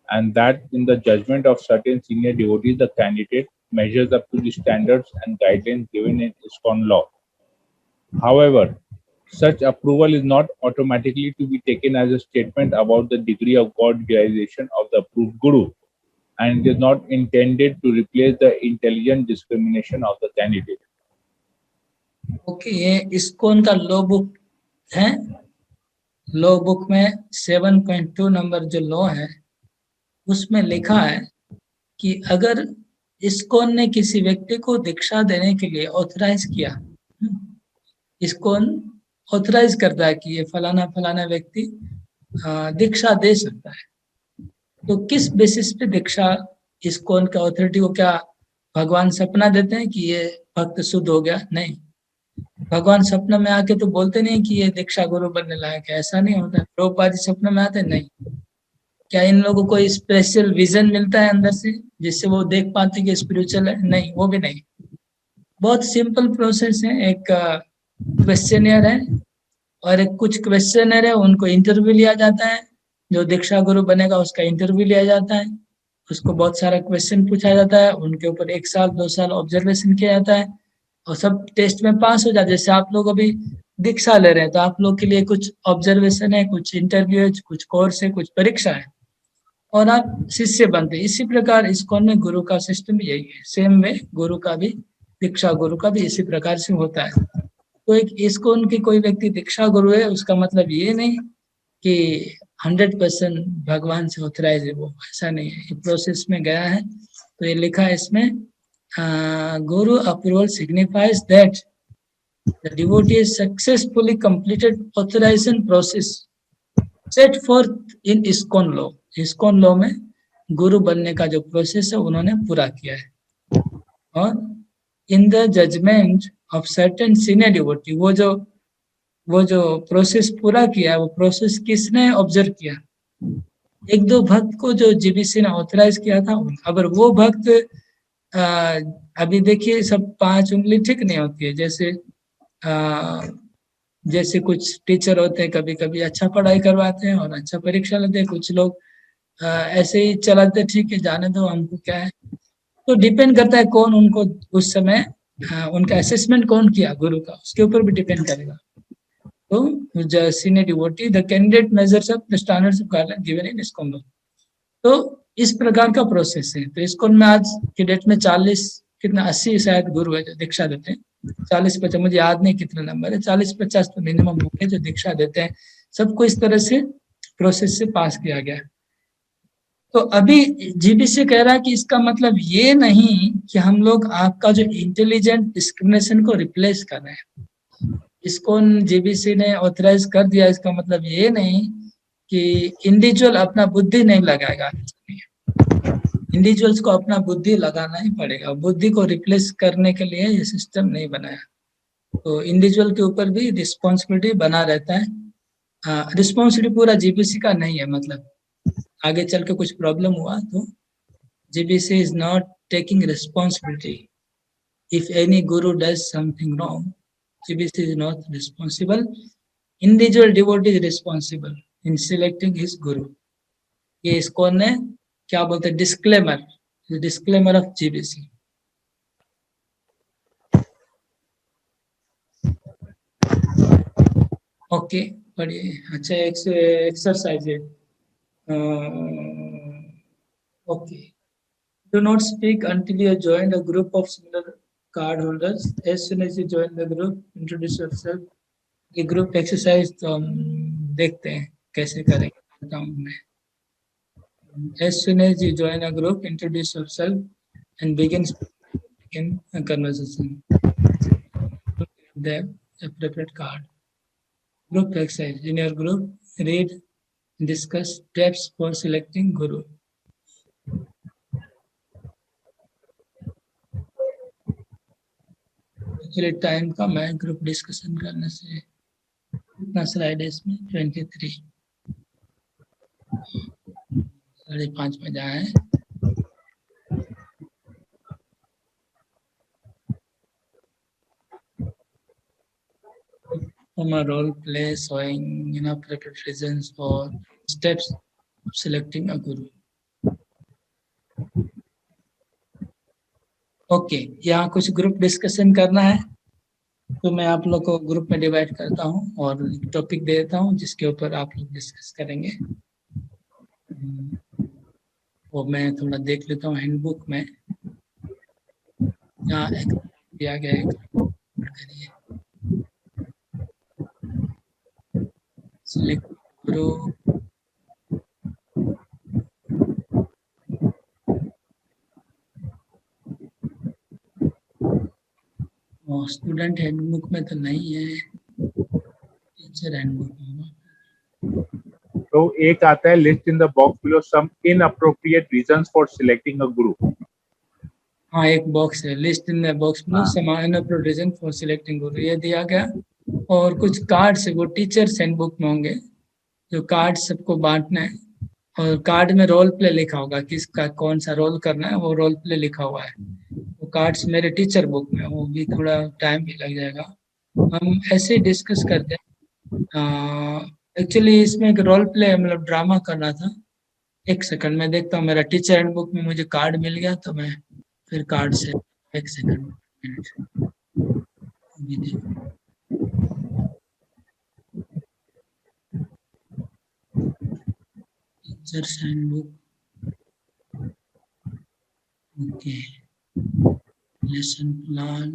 and that in the judgment of certain senior devotees, the candidate measures up to the standards and guidelines given in ISKCON law. However, such approval is not automatically to be taken as a statement about the degree of God realization of the approved Guru, and it is not intended to replace the intelligent discrimination of the candidate. Okay, ये ISKCON का law book है। Law book में 7.2 number जो law है उसमें लिखा है कि अगर ISKCON ने किसी व्यक्ति को दीक्षा देने के लिए ऑथराइज किया, ISKCON ऑथराइज करता है कि ये फलाना फलाना व्यक्ति दीक्षा दे सकता है, तो किस बेसिस पे दीक्षा ISKCON का अथॉरिटी को, क्या भगवान सपना देते हैं कि ये भक्त शुद्ध हो गया? नहीं, भगवान सपना में आके तो बोलते नहीं कि ये दीक्षा गुरु बनने लायक है, ऐसा नहीं होता। प्रभुपाद जी सपना में आते नहीं, क्या इन लोगों को कोई स्पेशल विजन मिलता है अंदर से जिससे वो देख पाते कि स्पिरिचुअल है? नहीं, वो भी नहीं। बहुत सिंपल प्रोसेस है, एक क्वेश्चनियर है और एक कुछ क्वेश्चनर है, उनको इंटरव्यू लिया जाता है। जो दीक्षा गुरु बनेगा उसका इंटरव्यू लिया जाता है, उसको बहुत सारा क्वेश्चन पूछा जाता है, उनके ऊपर 1 साल 2 साल ऑब्जर्वेशन किया जाता है और सब टेस्ट में पास हो जाते हैं। जैसे आप लोग अभी दीक्षा ले रहे हैं तो आप लोग के लिए कुछ ऑब्जर्वेशन है, कुछ इंटरव्यू है, कुछ कोर्स है, कुछ परीक्षा है और आप शिष्य बनते हैं। इसी प्रकार ISKCON में गुरु का सिस्टम यही है। सेम वे गुरु का भी, दीक्षा गुरु का भी इसी प्रकार से होता है। तो एक ISKCON की कोई व्यक्ति दीक्षा गुरु है उसका मतलब ये नहीं कि 100% भगवान से ऑथराइज है वो, ऐसा नहीं है। ये प्रोसेस में गया है तो ये लिखा है इसमें, Guru approval signifies that the devotee has successfully completed authorization process set forth in ISKCON law. ISKCON law में गुरु बनने का जो प्रोसेस है उन्होंने पूरा किया है। और in the judgment of certain senior devotee, वो जो प्रोसेस पूरा किया है, वो प्रोसेस किसने ऑब्जर्व किया? 1-2 भक्त को जो GBC ने ऑथराइज किया था। अगर वो भक्त अभी देखिए सब 5 उंगली ठीक नहीं होती है, जैसे कुछ टीचर होते हैं कभी कभी अच्छा पढ़ाई करवाते हैं और अच्छा परीक्षा लेते हैं, कुछ लोग ऐसे ही चलाते, ठीक है जाने दो हमको क्या है। तो डिपेंड करता है कौन उनको उस समय उनका असेसमेंट कौन किया गुरु का, उसके ऊपर भी डिपेंड करेगा। तो senior devotee the candidate measures up the standards of guideline given in ISKCON law. तो इस प्रकार का प्रोसेस है। तो ISKCON में आज के डेट में 80 शायद गुरु है जो दीक्षा देते हैं। 40-50 मुझे याद नहीं कितना नंबर है, 40-50 तो मिनिमम होंगे जो दीक्षा देते हैं। सबको इस तरह से प्रोसेस से पास किया गया। तो अभी GBC कह रहा है कि इसका मतलब ये नहीं कि हम लोग आपका जो इंटेलिजेंट डिस्क्रिमिनेशन को रिप्लेस कर रहे हैं। ISKCON GBC ने ऑथराइज कर दिया, इसका मतलब ये नहीं कि इंडिविजुअल अपना बुद्धि नहीं लगाएगा। इंडिविजुअल्स को अपना बुद्धि लगाना ही पड़ेगा, बुद्धि को रिप्लेस करने के लिए ये सिस्टम नहीं बनाया। तो इंडिविजुअल के ऊपर भी रिस्पॉन्सिबिलिटी बना रहता है। रिस्पॉन्सिबिलिटी पूरा GBC का नहीं है, मतलब आगे चल के कुछ प्रॉब्लम हुआ तो GBC is not taking responsibility. If any guru does something wrong, GBC is not responsible. Individual devotee is responsible in selecting his guru. ये ISKCON ने क्या बोलते हैं disclaimer, disclaimer of GBC. Okay पढ़िए। अच्छा एक्सरसाइज है। Okay, do not speak until you join a group of similar card holders. As soon as you join the group, introduce yourself. ये group exercise तो हम देखते हैं कैसे करेंगे अकाउंट में। As soon as you join a group, introduce yourself and begin a conversation. The appropriate card. Group exercise. In your group, read, discuss steps for selecting guru. Actually time का मैं group discussion करने से कितना slide है इसमें 23 5:30 में जाए। From a role play showing inappropriate reasons for steps of selecting a guru. Okay, यहाँ कुछ ग्रुप डिस्कशन करना है तो मैं आप लोग को ग्रुप में डिवाइड करता हूँ और टॉपिक दे देता हूँ जिसके ऊपर आप लोग डिस्कस करेंगे। वो मैं थोड़ा देख लेता हूँ हैंडबुक में, यहाँ एक दिया गया है, करिए। सिलेक्ट ग्रुप, स्टूडेंट हैंडबुक में तो नहीं है, टीचर हैंडबुक में। तो एक आता है list in the box below some inappropriate reasons for selecting a group. हाँ, एक बॉक्स है, list in the box below some inappropriate reason for selecting group, ये दिया गया। और कुछ कार्ड्स है, वो टीचर्स हैंडबुक में होंगे, जो कार्ड सबको बांटना है और कार्ड में रोल प्ले लिखा होगा, किसका कौन सा रोल करना है वो रोल प्ले लिखा हुआ है। वो कार्ड्स मेरे टीचर बुक में, वो भी थोड़ा टाइम भी लग जाएगा। हम ऐसे डिस्कस करते हैं। एक्चुअली इसमें एक रोल प्ले मतलब ड्रामा करना था। एक सेकंड में देखता हूँ, मेरा टीचर हैंडबुक में मुझे कार्ड मिल गया तो मैं फिर कार्ड से एक second teachers handbook. Okay, lesson plan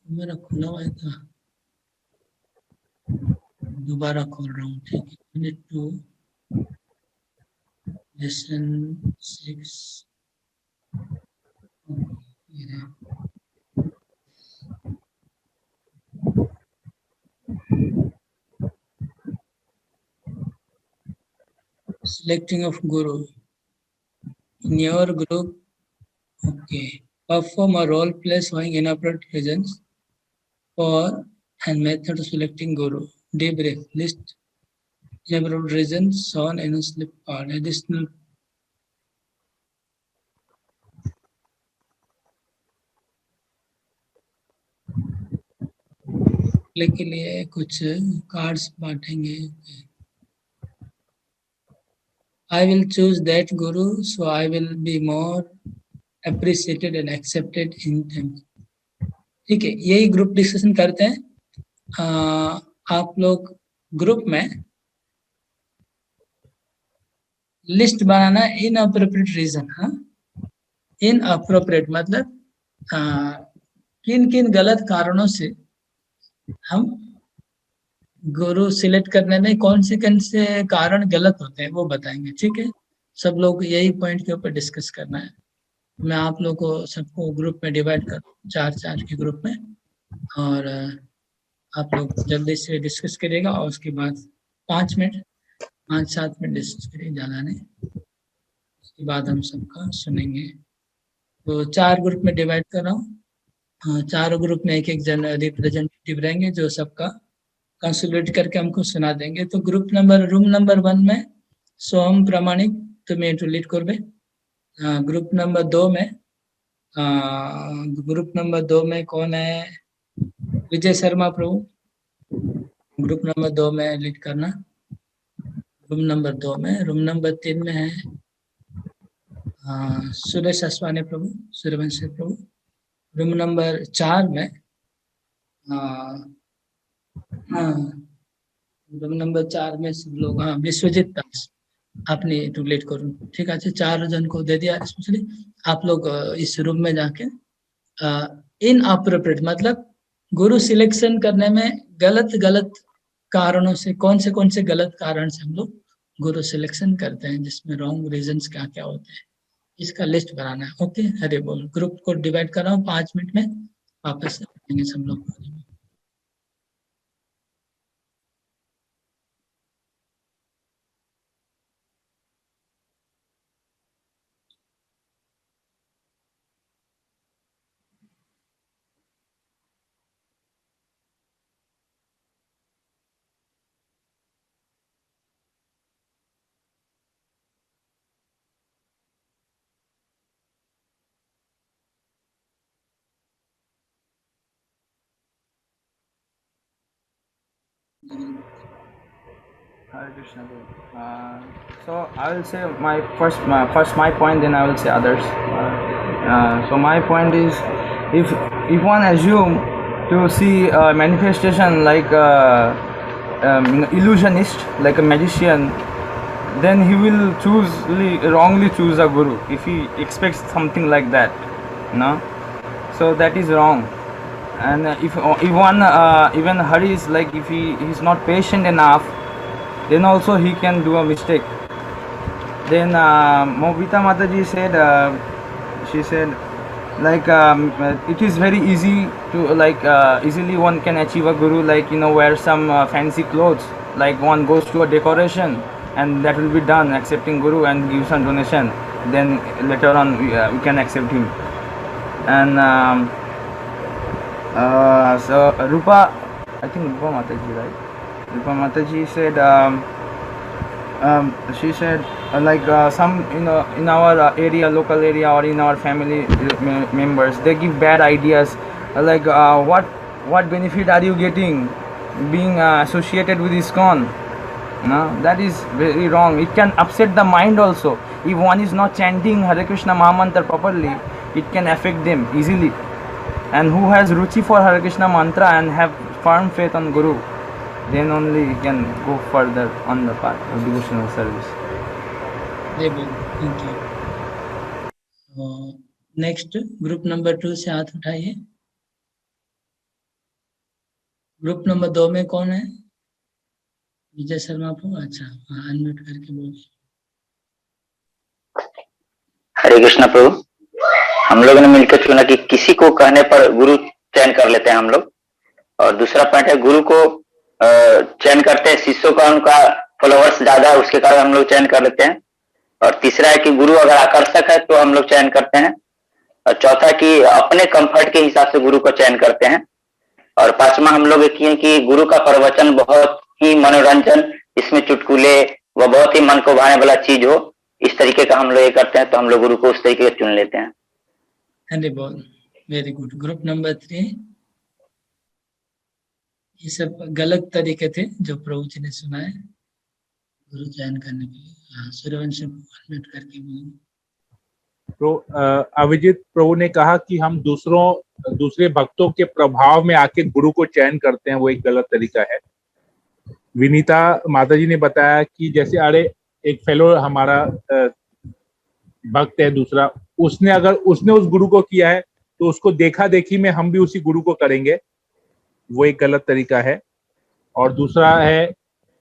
मेरा खुला हुआ था, दोबारा खोल रहा हूँ। ठीक है, unit 2 lesson 6। Selecting of guru in your group. Okay, perform a role play showing inappropriate reasons for and method of selecting guru. Debrief, list inappropriate reasons shown in a slip card. Additional के लिए कुछ cards बांटेंगे। I will choose that guru, so I will be more appreciated and accepted in them. ठीक है, यही group discussion करते हैं। आप लोग ग्रुप में लिस्ट बनाना इनअप्रोप्रिएट रीजन। हाँ, इनअप्रोप्रिएट मतलब किन किन गलत कारणों से हम गुरु सिलेक्ट करने में कौन से कारण गलत होते हैं वो बताएंगे। ठीक है, सब लोग यही पॉइंट के ऊपर डिस्कस करना है। मैं आप लोगों को सबको ग्रुप में डिवाइड कर 4 के ग्रुप में, और आप लोग जल्दी से डिस्कस करिएगा और उसके बाद 5-7 मिनट डिस्कस करिए, ज़्यादा नहीं। उसके बाद हम सबका सुनेंगे। तो 4 ग्रुप में डिवाइड कर रहा हूँ। 4 ग्रुप में एक जन रिप्रेजेंटेटिव रहेंगे जो सबका कंसोलिडेट करके हमको सुना देंगे। तो रूम नंबर 1 में सोहम प्रामाणिक तुम्हें लीड करबे। ग्रुप नंबर 2 में कौन है? विजय शर्मा प्रभु ग्रुप नंबर 2 में लीड करना। रूम नंबर 3 में है सुरेश असवानी प्रभु, सूर्यवंशी प्रभु। रूम नंबर 4 में रूम नंबर 4 में सब लोग विश्वजीत दास आपने लेट करूँ, ठीक है? 4 जन को दे दिया स्पेशली। आप लोग इस रूम में जाके इन अप्रोप्रिएट मतलब गुरु सिलेक्शन करने में गलत कारणों से कौन से गलत कारण से हम लोग गुरु सिलेक्शन करते हैं, जिसमें रॉन्ग रीजंस क्या क्या होते हैं, इसका लिस्ट बनाना है। ओके, हरे बोल। ग्रुप को डिवाइड कर रहा हूँ, 5 मिनट में वापस आएंगे सब लोग। Hare Krishna. So I will say my point, then I will say others. So my point is, if one assume to see a manifestation like illusionist, like a magician, then he will wrongly choose a guru if he expects something like that. No, so that is wrong. And if one even Hari is like, if he is not patient enough, then also he can do a mistake. Then Mobita Mataji said, she said, like it is very easy to easily one can achieve a guru, like wear some fancy clothes, like one goes to a decoration and that will be done, accepting guru and give some donation, then later on we can accept him. And so Rupa, I think Rupa Mataji, right? Rupa Mataji said, she said some in our area, local area, or in our family members, they give bad ideas, what benefit are you getting being associated with ISKCON? No, that is very wrong. It can upset the mind also. If one is not chanting Hare Krishna Mahamantra properly, it can affect them easily. And who has ruchi for Hare Krishna mantra and have firm faith on Guru, then only he can go further on the path of devotional service. Thank you. Next, group number 2 से हाथ उठाइए। Group number 2 में कौन है? विजय शर्मा को, अच्छा unmute करके बोलिए। हरे कृष्णा प्रभु, हम लोगों ने मिलकर चुना कि किसी को कहने पर गुरु चयन कर लेते हैं हम लोग, और दूसरा पॉइंट है गुरु को चयन करते हैं, शिष्यों का उनका फॉलोअर्स ज्यादा है उसके कारण हम लोग चयन कर लेते हैं, और तीसरा है कि गुरु अगर आकर्षक है तो हम लोग चयन करते हैं, और चौथा कि अपने कंफर्ट के हिसाब से गुरु को चयन करते हैं, और पांचवा हम लोग किए कि गुरु का प्रवचन बहुत ही मनोरंजन, इसमें चुटकुले व बहुत ही मन को भाने वाला चीज हो, इस तरीके का हम लोग ये करते हैं, तो हम लोग गुरु को उस तरीके से चुन लेते हैं। Very good. ग्रुप नंबर 3, ये सब गलत तरीके थे जो प्रभु जी ने सुनाए गुरु चयन करने के लिए। सूर्यवंशी अनम्यूट करके बोलिए। अभिजीत प्रभु ने कहा कि हम दूसरे भक्तों के प्रभाव में आके गुरु को चयन करते हैं, वो एक गलत तरीका है। विनीता माताजी ने बताया कि जैसे एक फेलो हमारा भक्त है दूसरा, उसने उस गुरु को किया है तो उसको देखा देखी में हम भी उसी गुरु को करेंगे, वो एक गलत तरीका है। और दूसरा है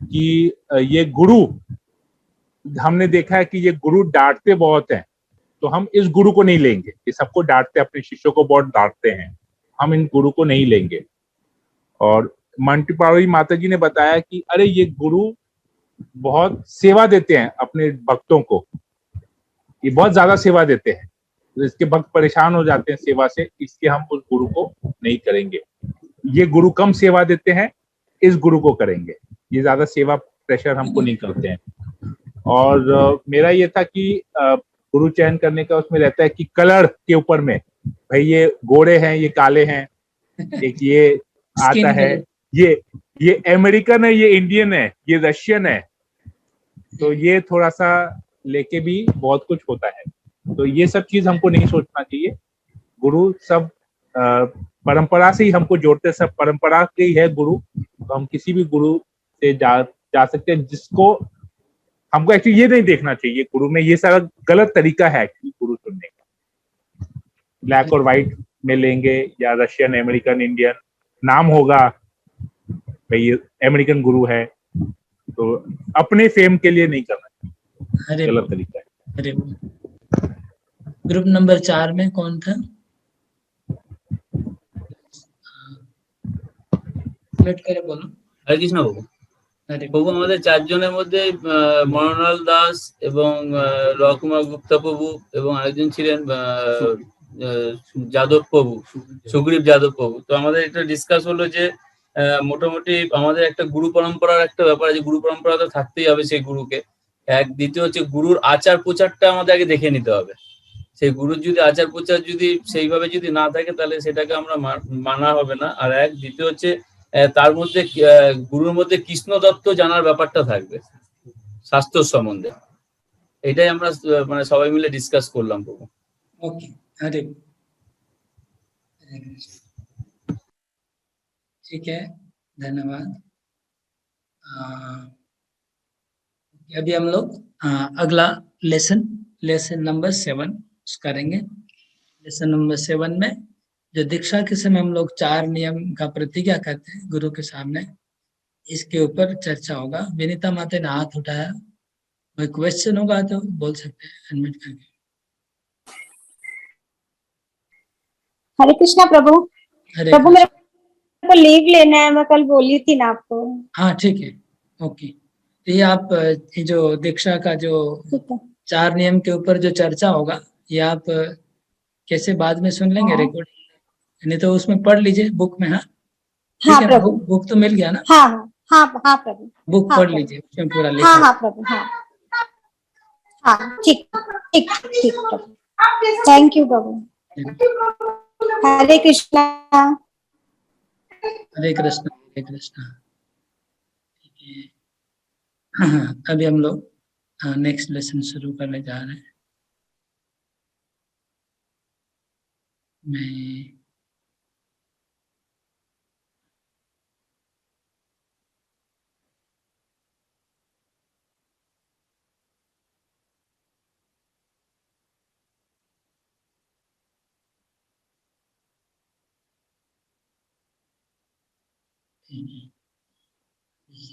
कि ये गुरु, हमने देखा है कि ये गुरु डांटते बहुत हैं, तो हम इस गुरु को नहीं लेंगे। ये सबको डांटते, अपने शिष्यों को बहुत डांटते हैं, हम इन गुरु को नहीं लेंगे। और मंटीपाड़ी माता जी ने बताया कि ये गुरु बहुत सेवा देते हैं अपने भक्तों को, ये बहुत ज्यादा सेवा देते हैं, तो इसके भक्त परेशान हो जाते हैं सेवा से, इसके हम उस गुरु को नहीं करेंगे। ये गुरु कम सेवा देते हैं, इस गुरु को करेंगे, ये ज्यादा सेवा प्रेशर हमको नहीं करते हैं। और मेरा ये था कि गुरु चयन करने का उसमें रहता है कि कलर के ऊपर में, भाई ये गोरे हैं, ये काले हैं, एक ये आता है, ये अमेरिकन है, ये इंडियन है, ये रशियन है, तो ये थोड़ा सा लेके भी बहुत कुछ होता है। तो ये सब चीज हमको नहीं सोचना चाहिए। गुरु सब परंपरा से ही हमको जोड़ते, सब परंपरा के ही है गुरु। तो हम किसी भी गुरु से जा सकते हैं, जिसको हमको एक्चुअली ये नहीं देखना चाहिए गुरु में, ये सारा गलत तरीका है एक्चुअली गुरु चुनने का। ब्लैक और व्हाइट में लेंगे या रशियन, अमेरिकन, इंडियन नाम होगा, भाई अमेरिकन गुरु है, तो अपने फेम के लिए नहीं करना चाहिए, गलत तरीका है। अरे ग्रुप नंबर 4 में कौन था? बोलो। হরে কৃষ্ণ বাবু। প্রভু আমাদের চারজনের মধ্যে মনোনল দাস এবং রকুমার গুপ্তা প্রভু এবং আরেকজন ছিলেন যাদব প্রভু, সুগ্রীব যাদব প্রভু। তো আমাদের একটা ডিসকাস হলো যে মোটামুটি আমাদের একটা গুরু পরম্পরার একটা ব্যাপার আছে, গুরু পরম্পরা তো থাকতেই হবে সেই গুরুকে। এক, দ্বিতীয় হচ্ছে গুরুর আচার প্রচারটা আমাদের আগে দেখে নিতে হবে। সেই গুরুর যদি আচার প্রচার যদি সেইভাবে যদি না থাকে তাহলে সেটাকে আমরা মানা হবে না। আর এক, দ্বিতীয় হচ্ছে তার মধ্যে গুরুর মধ্যে কৃষ্ণ তত্ত্ব জানার ব্যাপারটা থাকবে, শাস্ত্র সম্বন্ধে। এটাই আমরা মানে সবাই মিলে ডিসকাস করলাম। ওকে, हरे ठीक है, धन्यवाद। अभी हम लोग अगला लेसन नंबर 7 करेंगे। लेसन नंबर 7 में जो दीक्षा के समय हम लोग 4 नियम का प्रतिज्ञा करते हैं गुरु के सामने, इसके ऊपर चर्चा होगा। विनीता माता ने हाथ उठाया, कोई क्वेश्चन होगा तो बोल सकते हैं अनम्यूट करके। हरे कृष्णा प्रभु। प्रभु मेरे को लीव लेना है, मैं कल बोली थी ना आपको। हाँ ठीक है, ओके। तो ये आप ये जो दीक्षा का जो 4 नियम के ऊपर जो चर्चा होगा, ये आप कैसे बाद में सुन लेंगे रिकॉर्ड, नहीं तो उसमें पढ़ लीजिए बुक में। हाँ हाँ प्रभु, बुक तो मिल गया ना? हाँ हाँ हाँ प्रभु, बुक हाँ, पढ़ लीजिए, उसमें पूरा लिखा। हाँ हाँ प्रभु, हाँ हाँ ठीक ठीक ठीक प्रभु, थैंक यू प्रभु। हरे कृष्णा। हरे कृष्णा, हरे कृष्णा। ठीक है, हाँ अभी हम लोग नेक्स्ट लेसन शुरू करने जा रहे हैं। मैं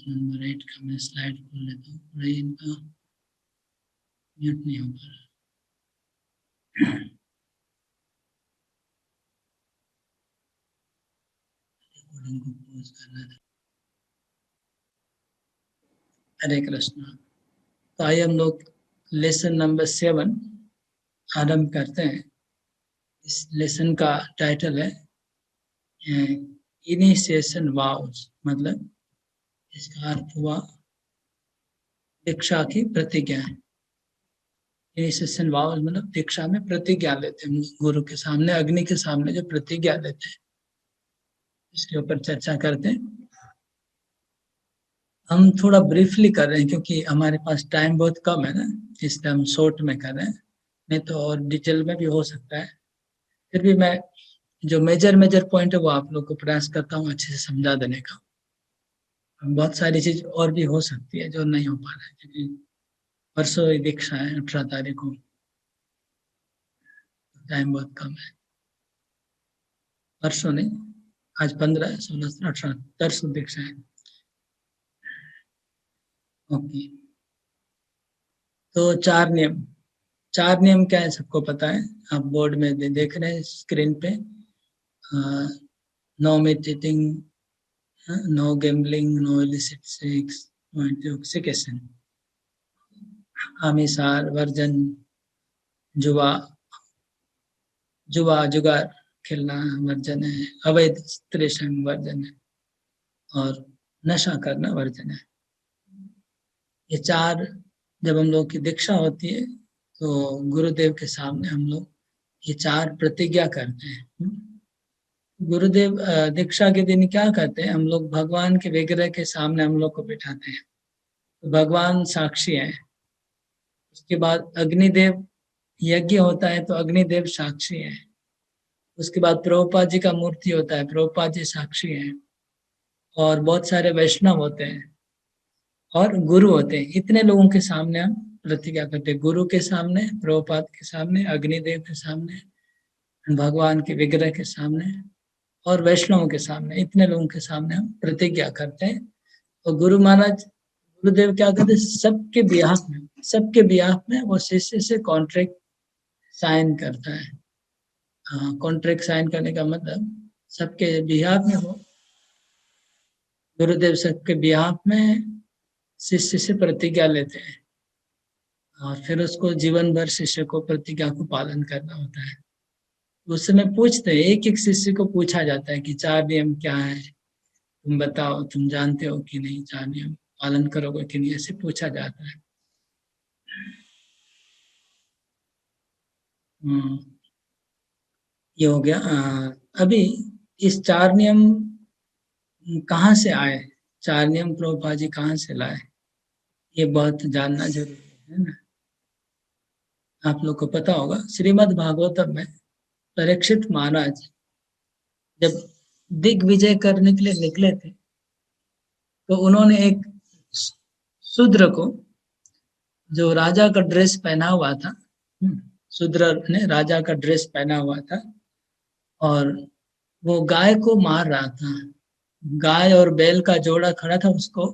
नंबर 8 का मैं स्लाइड खोल लेता हूँ, पूरा इनका म्यूट नहीं हो पा रहा। रिकॉर्डिंग को पॉज करना था। हरे कृष्णा। तो आइए हम लोग लेसन नंबर 7 आरंभ करते हैं। इस लेसन का टाइटल है इनिशिएशन वाउस, मतलब इसका अर्थ हुआ दीक्षा की प्रतिज्ञा। इनिशिएशन वाउस मतलब दीक्षा में प्रतिज्ञा लेते हैं गुरु के सामने, अग्नि के सामने जो प्रतिज्ञा लेते हैं, इसके ऊपर चर्चा करते हैं। हम थोड़ा ब्रीफली कर रहे हैं क्योंकि हमारे पास टाइम बहुत कम है ना, इसलिए हम शॉर्ट में कर रहे हैं, नहीं तो और डिटेल में भी हो सकता है। फिर भी मैं जो मेजर पॉइंट है वो आप लोग को प्रयास करता हूँ अच्छे से समझा देने का। बहुत सारी चीज और भी हो सकती है जो नहीं हो पा रहा है, क्योंकि परसों ही दीक्षा है 18 तारीख को, टाइम बहुत कम है। परसों नहीं, आज 15, 16, 18 परसों दीक्षा है। ओके, तो 4 नियम क्या है सबको पता है, आप बोर्ड में देख रहे हैं स्क्रीन पे। No meat eating, no gambling, no illicit sex, no intoxication, आमिषार वर्जन, जुगार खेलना वर्जन है, अवैध स्त्री संग वर्जन है, और नशा करना वर्जन है। ये 4 जब हम लोग की दीक्षा होती है तो गुरुदेव के सामने हम लोग ये 4 प्रतिज्ञा करते हैं। गुरुदेव दीक्षा के दिन क्या करते हैं, हम लोग भगवान के विग्रह के सामने हम लोग को बिठाते हैं, तो भगवान साक्षी है। उसके बाद अग्निदेव यज्ञ होता है तो अग्निदेव साक्षी है। उसके बाद प्रभुपाद जी का मूर्ति होता है, प्रभुपाद जी साक्षी है। और बहुत सारे वैष्णव होते हैं और गुरु होते हैं। इतने लोगों के सामने हम प्रतिज्ञा करते हैं, गुरु के सामने, प्रभुपाद के सामने, अग्निदेव के सामने, भगवान के विग्रह के सामने और वैष्णवों के सामने, इतने लोगों के सामने हम प्रतिज्ञा करते हैं। और गुरु महाराज, गुरुदेव क्या करते हैं, सबके बिहाफ में वो शिष्य से कॉन्ट्रैक्ट साइन करता है। हाँ, कॉन्ट्रैक्ट साइन करने का मतलब सबके बिहाफ में, वो गुरुदेव सबके बिहाफ में शिष्य से प्रतिज्ञा लेते हैं और फिर उसको जीवन भर शिष्य को प्रतिज्ञा को पालन करना होता है। उस समय पूछते हैं, एक एक शिष्य को पूछा जाता है कि 4 नियम क्या है, तुम बताओ, तुम जानते हो कि नहीं, 4 नियम पालन करोगे कि नहीं, ऐसे पूछा जाता है। ये हो गया। अभी इस 4 नियम कहाँ से आए, 4 नियम प्रभुपाद जी कहाँ से लाए, ये बहुत जानना जरूरी है ना। आप लोग को पता होगा, श्रीमद् भागवतम में परीक्षित महाराज जब दिग्विजय करने के लिए निकले थे तो उन्होंने एक शूद्र को, जो राजा का ड्रेस पहना हुआ था, शूद्र ने राजा का ड्रेस पहना हुआ था और वो गाय को मार रहा था। गाय और बैल का जोड़ा खड़ा था, उसको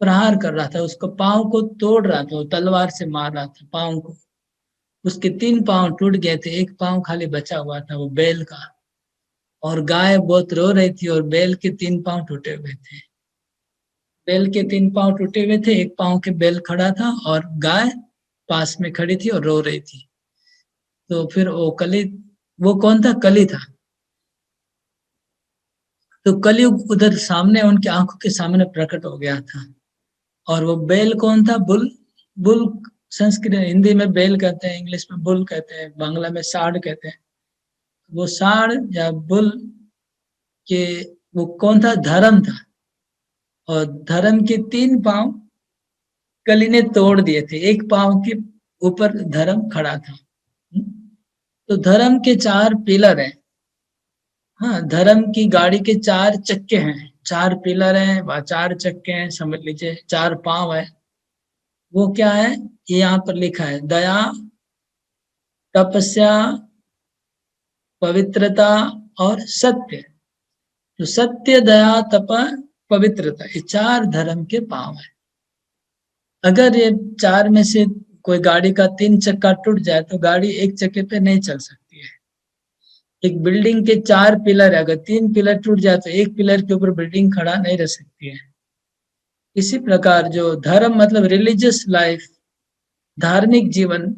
प्रहार कर रहा था, उसको पांव को तोड़ रहा था, तलवार से मार रहा था पांव को। उसके 3 पांव टूट गए थे, एक पांव खाली बचा हुआ था, वो बैल का। और गाय बहुत रो रही थी और बैल के 3 पांव टूटे हुए थे। बैल के 3 पांव टूटे हुए थे, एक पांव के बैल खड़ा था और गाय पास में खड़ी थी और रो रही थी। तो फिर वो कौन था, कली था। तो कलयुग उधर सामने उनकी आंखों के सामने प्रकट हो गया था। और वो बैल कौन था, बुल संस्कृत, हिंदी में बैल कहते हैं, इंग्लिश में बुल कहते हैं, बांग्ला में साढ़ कहते हैं। वो साढ़ या बुल के वो कौन था, धर्म था। और धर्म के 3 पांव कली ने तोड़ दिए थे, एक पांव के ऊपर धर्म खड़ा था। तो धर्म के 4 पिलर हैं। हाँ, धर्म की गाड़ी के 4 चक्के हैं, 4 पिलर हैं व 4 चक्के हैं, समझ लीजिए 4 पांव है। वो क्या है, ये यहाँ पर लिखा है, दया, तपस्या, पवित्रता और सत्य। तो सत्य, दया, तप, पवित्रता, ये 4 धर्म के पांव है। अगर ये 4 में से कोई गाड़ी का 3 चक्का टूट जाए तो गाड़ी एक चक्के पे नहीं चल सकती है। एक बिल्डिंग के 4 पिलर है, अगर 3 पिलर टूट जाए तो एक पिलर के ऊपर बिल्डिंग खड़ा नहीं रह सकती है। इसी प्रकार जो धर्म मतलब रिलीजियस लाइफ, धार्मिक जीवन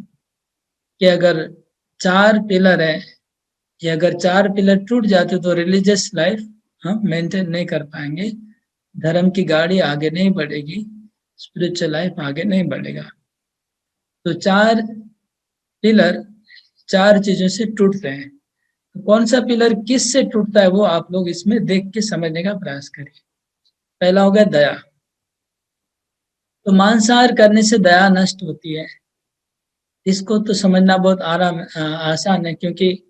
के अगर 4 पिलर है, या अगर 4 पिलर टूट जाते तो रिलीजियस लाइफ हम मेंटेन नहीं कर पाएंगे, धर्म की गाड़ी आगे नहीं बढ़ेगी, स्पिरिचुअल लाइफ आगे नहीं बढ़ेगा। तो 4 पिलर 4 चीजों से टूटते हैं। तो कौन सा पिलर किस से टूटता है वो आप लोग इसमें देख के समझने का प्रयास करिए। पहला हो गया दया। तो मांसाहार करने से दया नष्ट होती है। इसको तो समझना बहुत आसान है, क्योंकि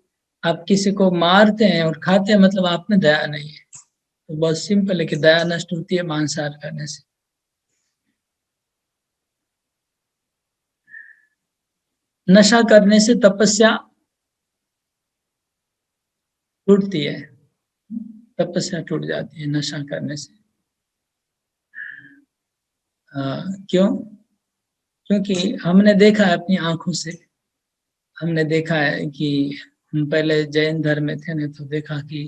आप किसी को मारते हैं और खाते हैं मतलब आप में दया नहीं है। तो बहुत सिंपल है कि दया नष्ट होती है मांसाहार करने से। नशा करने से तपस्या टूटती है, तपस्या टूट जाती है नशा करने से। क्यों? क्योंकि हमने देखा है अपनी आंखों से, हमने देखा है कि हम पहले जैन धर्म में थे ना, तो देखा कि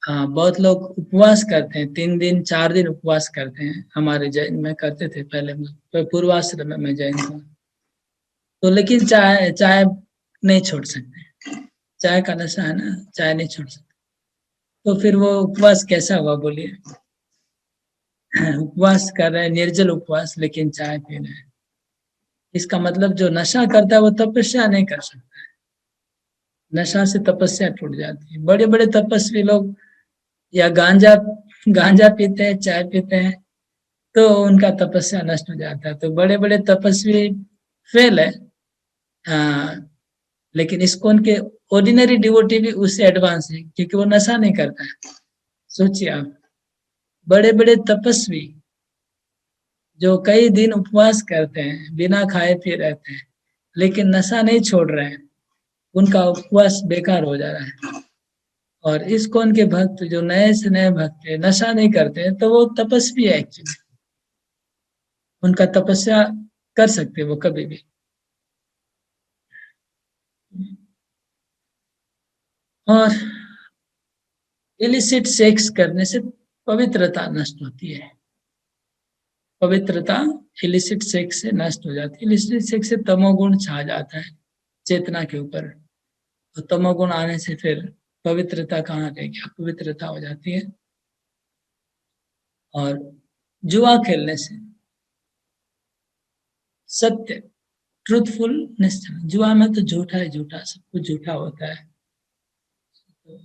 बहुत लोग उपवास करते हैं, 3 दिन 4 दिन उपवास करते हैं। हमारे जैन में करते थे पहले, पूर्वाश्रम में जैन था। तो लेकिन चाय नहीं छोड़ सकते, चाय का नशा है ना, चाय नहीं छोड़ सकते। तो फिर वो उपवास कैसा हुआ बोलिए? उपवास कर रहे हैं, निर्जल उपवास, लेकिन चाय पी रहे हैं। इसका मतलब जो नशा करता है वो तपस्या नहीं कर सकता है। नशा से तपस्या टूट जाती है। बड़े बड़े तपस्वी लोग या गांजा पीते हैं, चाय पीते हैं, तो उनका तपस्या नष्ट हो जाता है। तो बड़े बड़े तपस्वी फेल है, लेकिन इस्कॉन के ऑर्डिनरी डिवोटी भी उससे एडवांस है, क्योंकि वो नशा नहीं करता है। सोचिए आप, बड़े बड़े तपस्वी जो कई दिन उपवास करते हैं, बिना खाए पिए रहते हैं, लेकिन नशा नहीं छोड़ रहे हैं, उनका उपवास बेकार हो जा रहा है। और इस्कॉन के भक्त जो नए से नए भक्त है, नशा नहीं करते हैं, तो वो तपस्वी है एक्चुअली, उनका तपस्या कर सकते वो कभी भी। और इलिसिट सेक्स करने से पवित्रता नष्ट होती है, पवित्रता इलिसिट सेक्स से नष्ट हो जाती है। इलिसिट सेक्स से तमोगुण छा जाता है चेतना के ऊपर, तो तमोगुण आने से फिर पवित्रता कहाँ रहेगी, अपवित्रता हो जाती है। और जुआ खेलने से सत्य, ट्रूथफुलनेस, जुआ में तो झूठा है, झूठा सब कुछ झूठा होता है, तो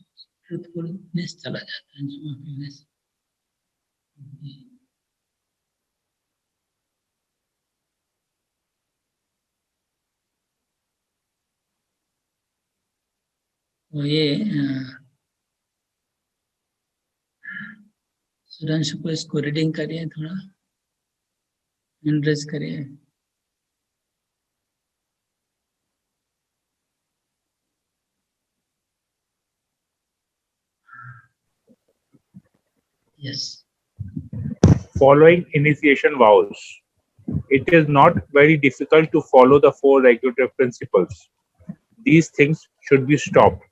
ट्रूथफुलनेस चला जाता है जुआ खेलने से। तो ये सुधांशु को इसको रीडिंग करिए, थोड़ा इंटरेस्ट करिए। Yes. Following initiation vows. It is not very difficult to follow the 4 regulative principles. These things should be stopped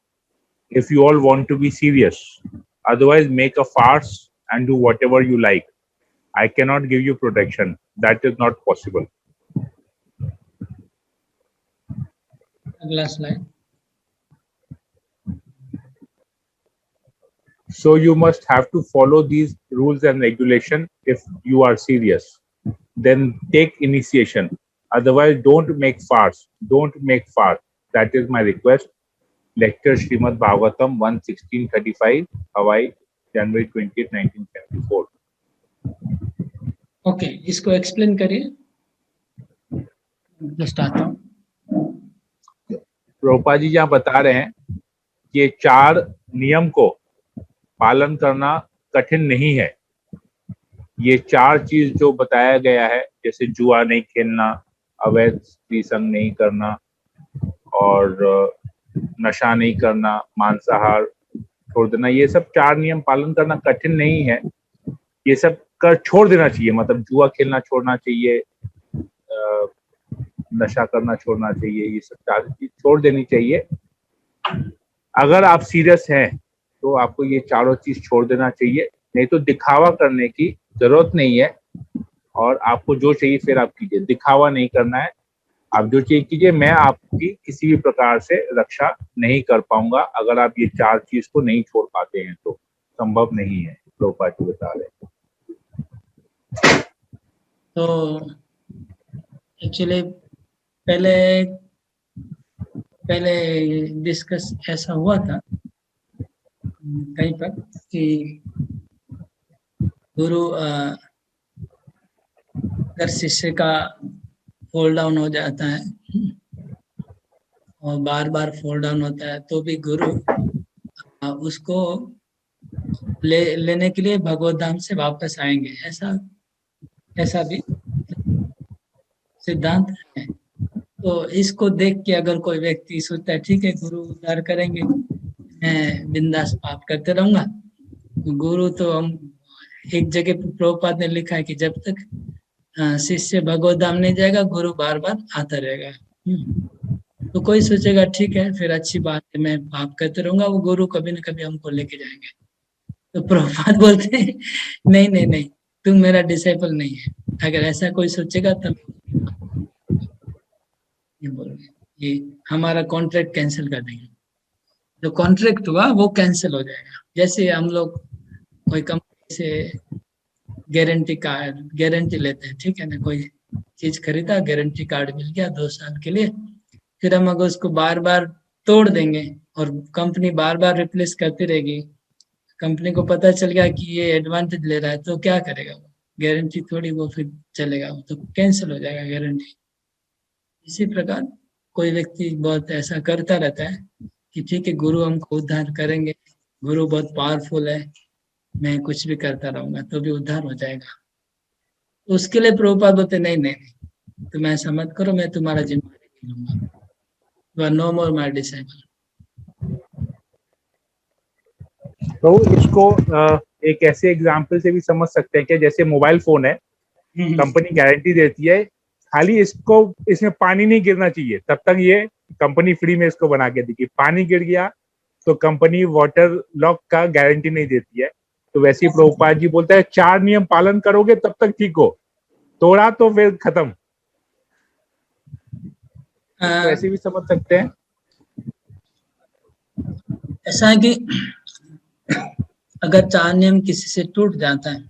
if you all want to be serious. Otherwise, make a farce and do whatever you like. I cannot give you protection. That is not possible. Last slide. So you must have to follow these rules and regulation if you are serious. Then take initiation. Otherwise, don't make farce. Don't make farce. That is my request. Lecture Srimad Bhagavatam 1:16:35, Hawaii, January 20, 1974. Okay, इसको explain करिए। Just आता हूँ। प्रभुपाद जी यहाँ बता रहे हैं कि ये 4 नियम को पालन करना कठिन नहीं है। ये 4 चीज जो बताया गया है, जैसे जुआ नहीं खेलना, अवैध स्त्री संग नहीं करना, और नशा नहीं करना, मांसाहार छोड़ देना, ये सब 4 नियम पालन करना कठिन नहीं है। ये सब कर छोड़ देना चाहिए, मतलब जुआ खेलना छोड़ना चाहिए, नशा करना छोड़ना चाहिए, ये सब 4 चीज छोड़ देनी चाहिए। अगर आप सीरियस हैं तो आपको ये 4 चीज छोड़ देना चाहिए, नहीं तो दिखावा करने की जरूरत नहीं है। और आपको जो चाहिए फिर आप कीजिए, दिखावा नहीं करना है, आप जो चाहिए कीजिए। मैं आपकी किसी भी प्रकार से रक्षा नहीं कर पाऊंगा अगर आप ये 4 चीज को नहीं छोड़ पाते हैं, तो संभव नहीं है, प्रभुपाद जी बता रहे हैं। तो एक्चुअली पहले डिस्कस ऐसा हुआ था कहीं पर कि गुरु अगर शिष्य का फॉल डाउन हो जाता है और बार बार फॉल डाउन होता है, तो भी गुरु उसको लेने के लिए भगवत धाम से वापस आएंगे, ऐसा भी सिद्धांत है। तो इसको देख के अगर कोई व्यक्ति सोचता है ठीक है गुरु उद्धार करेंगे, मैं बिंदास पाप करते रहूंगा, गुरु तो हम एक जगह प्रभुपाद ने लिखा है कि जब तक शिष्य भगवत धाम नहीं जाएगा, गुरु बार बार आता रहेगा। तो कोई सोचेगा ठीक है फिर अच्छी बात है, मैं पाप करते रहूंगा, वो गुरु कभी न कभी हमको लेके जाएंगे। तो प्रभुपाद बोलते हैं नहीं नहीं नहीं, तुम मेरा डिसाइपल नहीं है। अगर ऐसा कोई सोचेगा तब ये बोलोगे ये हमारा कॉन्ट्रैक्ट कैंसिल कर देंगे। जो कॉन्ट्रैक्ट हुआ वो कैंसिल हो जाएगा। जैसे हम लोग कोई कंपनी से गारंटी लेते हैं, ठीक है ना, कोई चीज खरीदा, गारंटी कार्ड मिल गया 2 साल के लिए, फिर हम अगर उसको बार बार तोड़ देंगे और कंपनी बार बार रिप्लेस करती रहेगी, कंपनी को पता चल गया कि ये एडवांटेज ले रहा है, तो क्या करेगा वो? गारंटी थोड़ी वो फिर चलेगा, वो तो कैंसिल हो जाएगा गारंटी। इसी प्रकार कोई व्यक्ति बहुत ऐसा करता रहता है कि ठीक है गुरु हमको उद्धार करेंगे, गुरु बहुत पावरफुल है, मैं कुछ भी करता रहूंगा तो भी उद्धार हो जाएगा। तो उसके लिए प्रभुपाद बोलते नहीं नहीं नहीं, तुम ऐसा मत करो, मैं तुम्हारा जिम्मेदारी नहीं लूंगा, you are no more my disciple. तो इसको एक ऐसे एग्जाम्पल से भी समझ सकते हैं कि जैसे मोबाइल फोन है, कंपनी गारंटी देती है, खाली इसमें पानी नहीं गिरना चाहिए, तब तक ये कंपनी फ्री में इसको बना के देगी। पानी गिर गया तो कंपनी वाटर लॉक का गारंटी नहीं देती है। तो वैसे ही प्रभुपाद जी बोलता है 4 नियम पालन करोगे तब तक ठीक हो, तोड़ा तो फिर खत्म। तो ऐसे भी समझ सकते हैं। ऐसा है कि अगर 4 नियम किसी से टूट जाता है,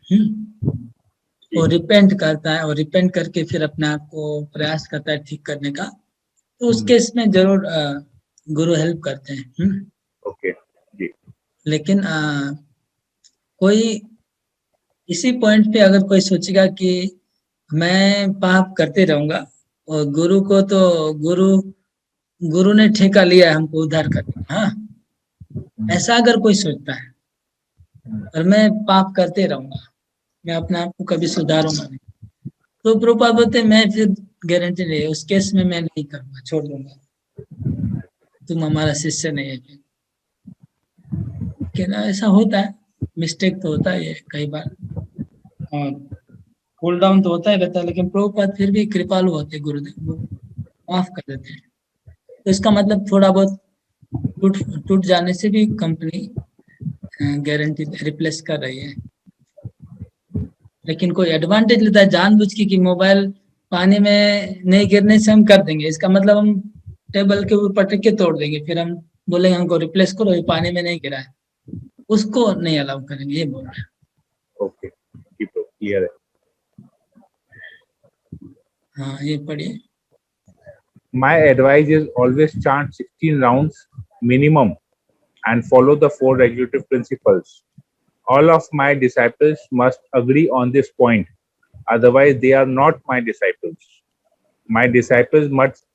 वो रिपेंट करता है और रिपेंट करके फिर अपने आप को प्रयास करता है ठीक करने का, तो उस केस में जरूर गुरु हेल्प करते हैं। ओके जी। लेकिन कोई इसी पॉइंट पे अगर कोई सोचेगा कि मैं पाप करते रहूंगा और गुरु को तो गुरु ने ठेका लिया है हमको उद्धार करने का, हाँ, ऐसा अगर कोई सोचता है और मैं पाप करते रहूंगा, मैं अपने आप को कभी सुधारूंगा नहीं, तो प्रभुपाद बोलते मैं फिर गारंटी नहीं है, उस केस में मैं नहीं करूंगा, छोड़ दूंगा, तुम हमारा शिष्य नहीं है। फिर क्या ऐसा होता है, मिस्टेक तो होता है कई बार, और कूल डाउन तो होता ही रहता है, लेकिन प्रभुपाद फिर भी कृपालु होते, गुरुदेव वो माफ कर देते हैं। तो इसका मतलब थोड़ा बहुत टूट जाने से भी कंपनी गारंटी रिप्लेस कर रही है। लेकिन कोई एडवांटेज लेता है जानबूझ के कि मोबाइल पानी में नहीं गिरने से हम कर देंगे, इसका मतलब हम टेबल के ऊपर पटक के तोड़ देंगे, फिर हम बोलेंगे हमको रिप्लेस करो, ये पानी में नहीं गिरा है, उसको नहीं अलाउ करेंगे, ये बोल रहे हैं। ओके, क्लियर है। हाँ, ये पढ़िए। My advice is always chant 16 rounds minimum and follow the 4 regulative principles. All of my disciples must agree on this point, otherwise they are not my disciples. My disciples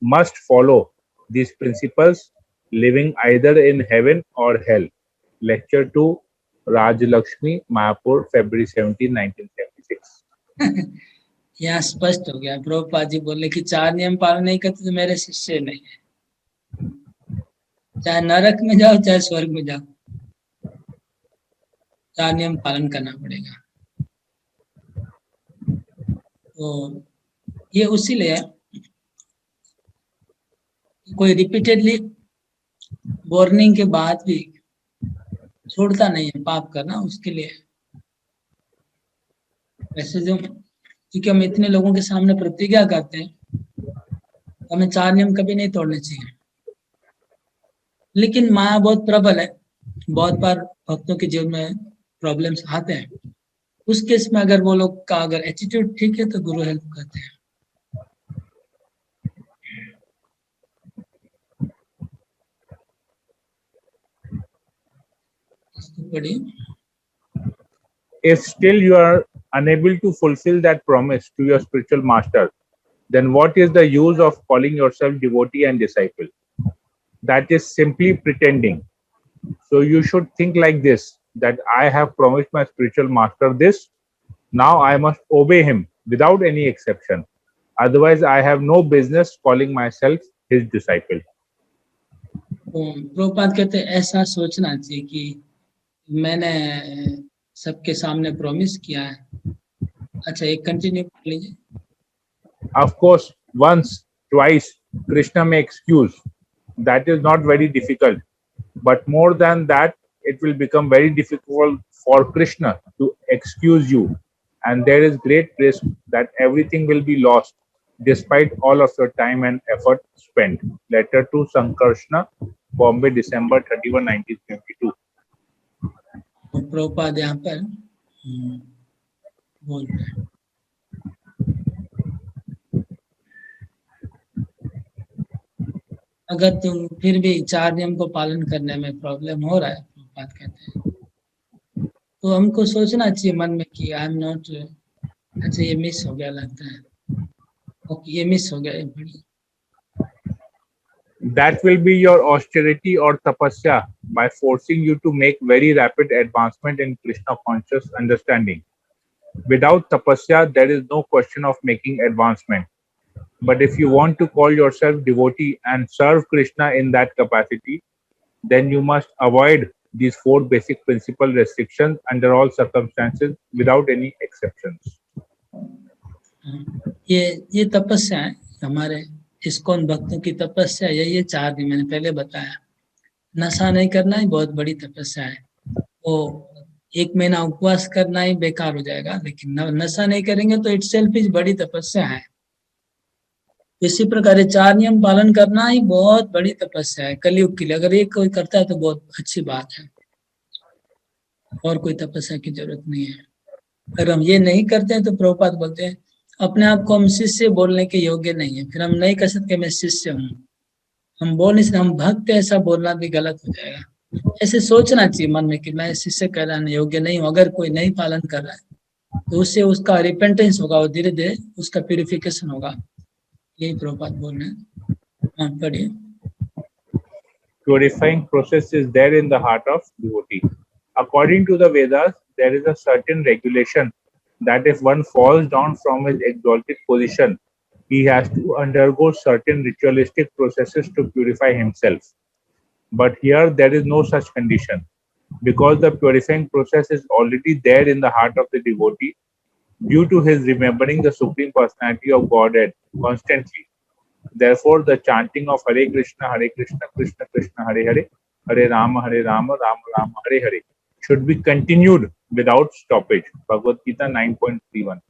must follow these principles, living either in heaven or hell. Lecture 2, Raj Lakshmi, Mayapur, February 17, 1976. यहाँ स्पष्ट हो गया, प्रभुपाद जी बोले कि 4 नियम पालन नहीं करते तो मेरे शिष्य नहीं है, चाहे नरक में जाओ चाहे स्वर्ग में जाओ, 4 नियम पालन करना पड़ेगा। तो ये उसी लिए कोई रिपीटेडली वार्निंग के बाद भी छोड़ता नहीं है पाप करना, उसके लिए। वैसे जो क्योंकि हम इतने लोगों के सामने प्रतिज्ञा करते हैं, हमें 4 नियम कभी नहीं तोड़ने चाहिए। लेकिन माया बहुत प्रबल है, बहुत बार भक्तों के जीवन में प्रॉब्लम्स आते हैं, उस केस में अगर वो लोग का अगर एटीट्यूड ठीक है तो गुरु हेल्प करते हैं। If still you are unable to fulfill that promise to your spiritual master, then what is the use of calling yourself devotee and disciple? That is simply pretending. So you should think like this, that I have promised my spiritual master this, now I must obey him without any exception. Otherwise, I have no business calling myself his disciple. Prabhupada कहते हैं ऐसा सोचना चाहिए कि मैंने सबके सामने promise किया है। अच्छा, एक कंटिन्यू कर लीजिए। Of course, once, twice, Krishna may excuse. That is not very difficult. But more than that, it will become very difficult for Krishna to excuse you. And there is great risk that everything will be lost despite all of your time and effort spent. Letter to Sankarshna, Bombay, December 31, 1922. Prabhupada यहाँ पर बोल रहे हैं, अगर तुम फिर भी 4 नियम को पालन करने में प्रॉब्लम हो रहा है, प्रभुपाद कहते हैं, तो हमको सोचना चाहिए मन में कि आई एम नॉट, अच्छा ये मिस हो गया लगता है, ओके ये मिस हो गया, ये बढ़िया, That will be your austerity or tapasya by forcing you to make very rapid advancement in Krishna conscious understanding. Without tapasya, there is no question of making advancement. But if you want to call yourself devotee and serve Krishna in that capacity, then you must avoid these 4 basic principle restrictions under all circumstances without any exceptions. ये तपस्या है हमारे ISKCON भक्तों की तपस्या, ये 4 दिन मैंने पहले बताया। नशा नहीं करना ही बहुत बड़ी तपस्या है। वो 1 महीना उपवास करना ही बेकार हो जाएगा, लेकिन नशा नहीं करेंगे तो इटसेल्फ ही बड़ी तपस्या है। इसी प्रकार 4 नियम पालन करना ही बहुत बड़ी तपस्या है कलयुग के लिए। अगर ये कोई करता है तो बहुत अच्छी बात है, और कोई तपस्या की जरूरत नहीं है। अगर हम ये नहीं करते हैं तो प्रभुपाद बोलते हैं अपने आप को हम शिष्य बोलने के योग्य नहीं है, फिर हम नहीं कह सकते मैं शिष्य हूँ। हम बोल नहीं सकते, हम भक्त, ऐसा बोलना भी गलत हो जाएगा। ऐसे सोचना चाहिए मन में कि मैं शिष्य कहलाने योग्य नहीं हूँ। अगर कोई नहीं पालन कर रहा है तो उससे उसका रिपेंटेंस होगा और धीरे धीरे उसका प्यूरिफिकेशन होगा। यही प्रभुपाद बोल रहे हैं। हाँ, पढ़िए। Purifying process is there in the heart of devotee. According to the Vedas, there is a certain regulation that if one falls down from his exalted position, he has to undergo certain ritualistic processes to purify himself. But here there is no such condition, because the purifying process is already there in the heart of the devotee due to his remembering the Supreme Personality of Godhead constantly. Therefore, the chanting of Hare Krishna, Krishna Krishna, Hare Hare, Hare Rama, Rama Rama, Hare Hare should be continued without stoppage. Bhagavad Gita 9.31.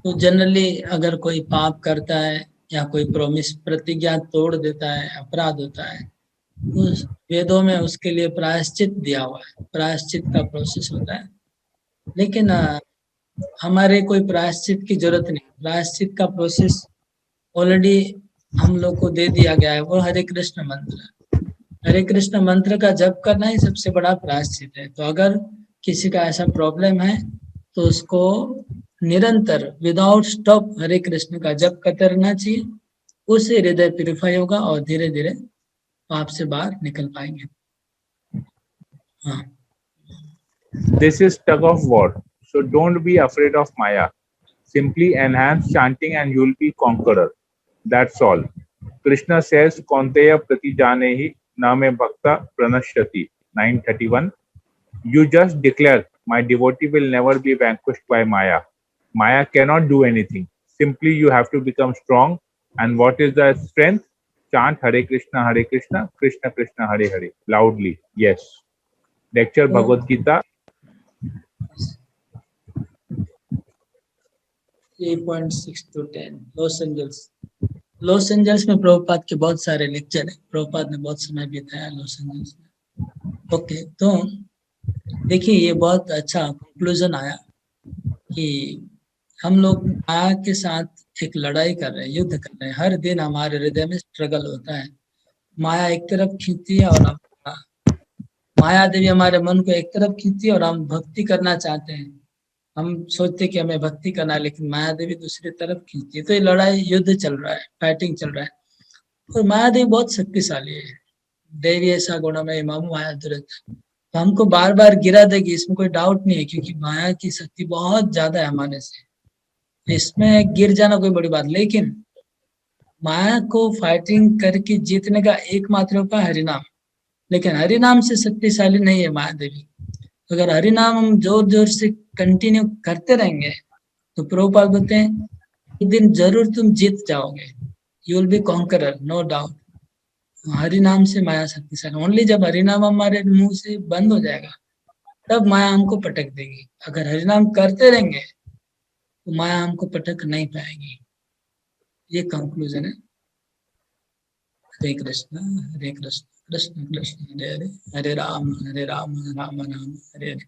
तो generally अगर कोई पाप करता है या कोई promise प्रतिज्ञा तोड़ देता है, अपराध होता है, उस वेदों में उसके लिए प्रायश्चित दिया हुआ है, प्रायश्चित का प्रोसेस होता है। लेकिन हमारे कोई प्रायश्चित की जरूरत नहीं। प्रायश्चित का प्रोसेस ऑलरेडी हम लोग को दे दिया गया है, वो हरे कृष्ण मंत्र। हरे कृष्ण मंत्र का जप करना ही सबसे बड़ा प्रायश्चित है। तो अगर किसी का ऐसा प्रॉब्लम है तो उसको निरंतर विदाउट स्टॉप हरे कृष्ण का जप करते रहना चाहिए। उससे हृदय प्यूरिफाई होगा और धीरे धीरे पाप से बाहर निकल पाएंगे। हाँ। This is tug of war, so don't be afraid of Maya. Simply enhance chanting and you'll be conqueror. That's all. Krishna says, Kaunteya prati janehi name bhakta pranashyati. 9:31. You just declare, my devotee will never be vanquished by Maya. Maya cannot do anything. Simply you have to become strong. And what is the strength? Chant Hare Krishna, Krishna Krishna, Hare Hare. Loudly. Yes. Lecture Bhagavad Gita. 3.6 to 10 Los Angeles में प्रभुपाद के बहुत सारे lecture है। प्रभुपाद ने बहुत समय बिताया Los Angeles में। ओके, तो देखिए ये बहुत अच्छा कंक्लूजन आया कि हम लोग माया के साथ एक लड़ाई कर रहे हैं, युद्ध कर रहे हैं। हर दिन हमारे हृदय में स्ट्रगल होता है। माया एक तरफ खींचती है और माया देवी हमारे मन को एक तरफ खींचती है और हम भक्ति करना चाहते हैं। हम सोचते कि हमें भक्ति करना है, लेकिन माया देवी दूसरी तरफ खींचती है। तो ये लड़ाई, युद्ध चल रहा है, फाइटिंग चल रहा है। और माया देवी बहुत शक्तिशाली है। देवी ऐसा गुण में मामू माया दुरत, तो हमको बार बार गिरा देगी, इसमें कोई डाउट नहीं है, क्योंकि माया की शक्ति बहुत ज्यादा है हमारे से। इसमें गिर जाना कोई बड़ी बात, लेकिन माया को फाइटिंग करके जीतने का एकमात्र उपाय हरिनाम। लेकिन हरिनाम से शक्तिशाली नहीं है माया देवी। अगर हरिनाम हम जोर जोर से कंटिन्यू करते रहेंगे तो प्रभुपाद बोलते हैं एक दिन जरूर तुम जीत जाओगे। You will be conqueror, no doubt. हरिनाम से माया शक्तिशाली। ओनली जब हरिनाम हमारे मुंह से बंद हो जाएगा तब माया हमको पटक देगी। अगर हरिनाम करते रहेंगे तो माया हमको पटक नहीं पाएगी। ये कंक्लूजन है। हरे कृष्ण कृष्ण कृष्ण हरे हरे, हरे राम राम राम हरे हरे।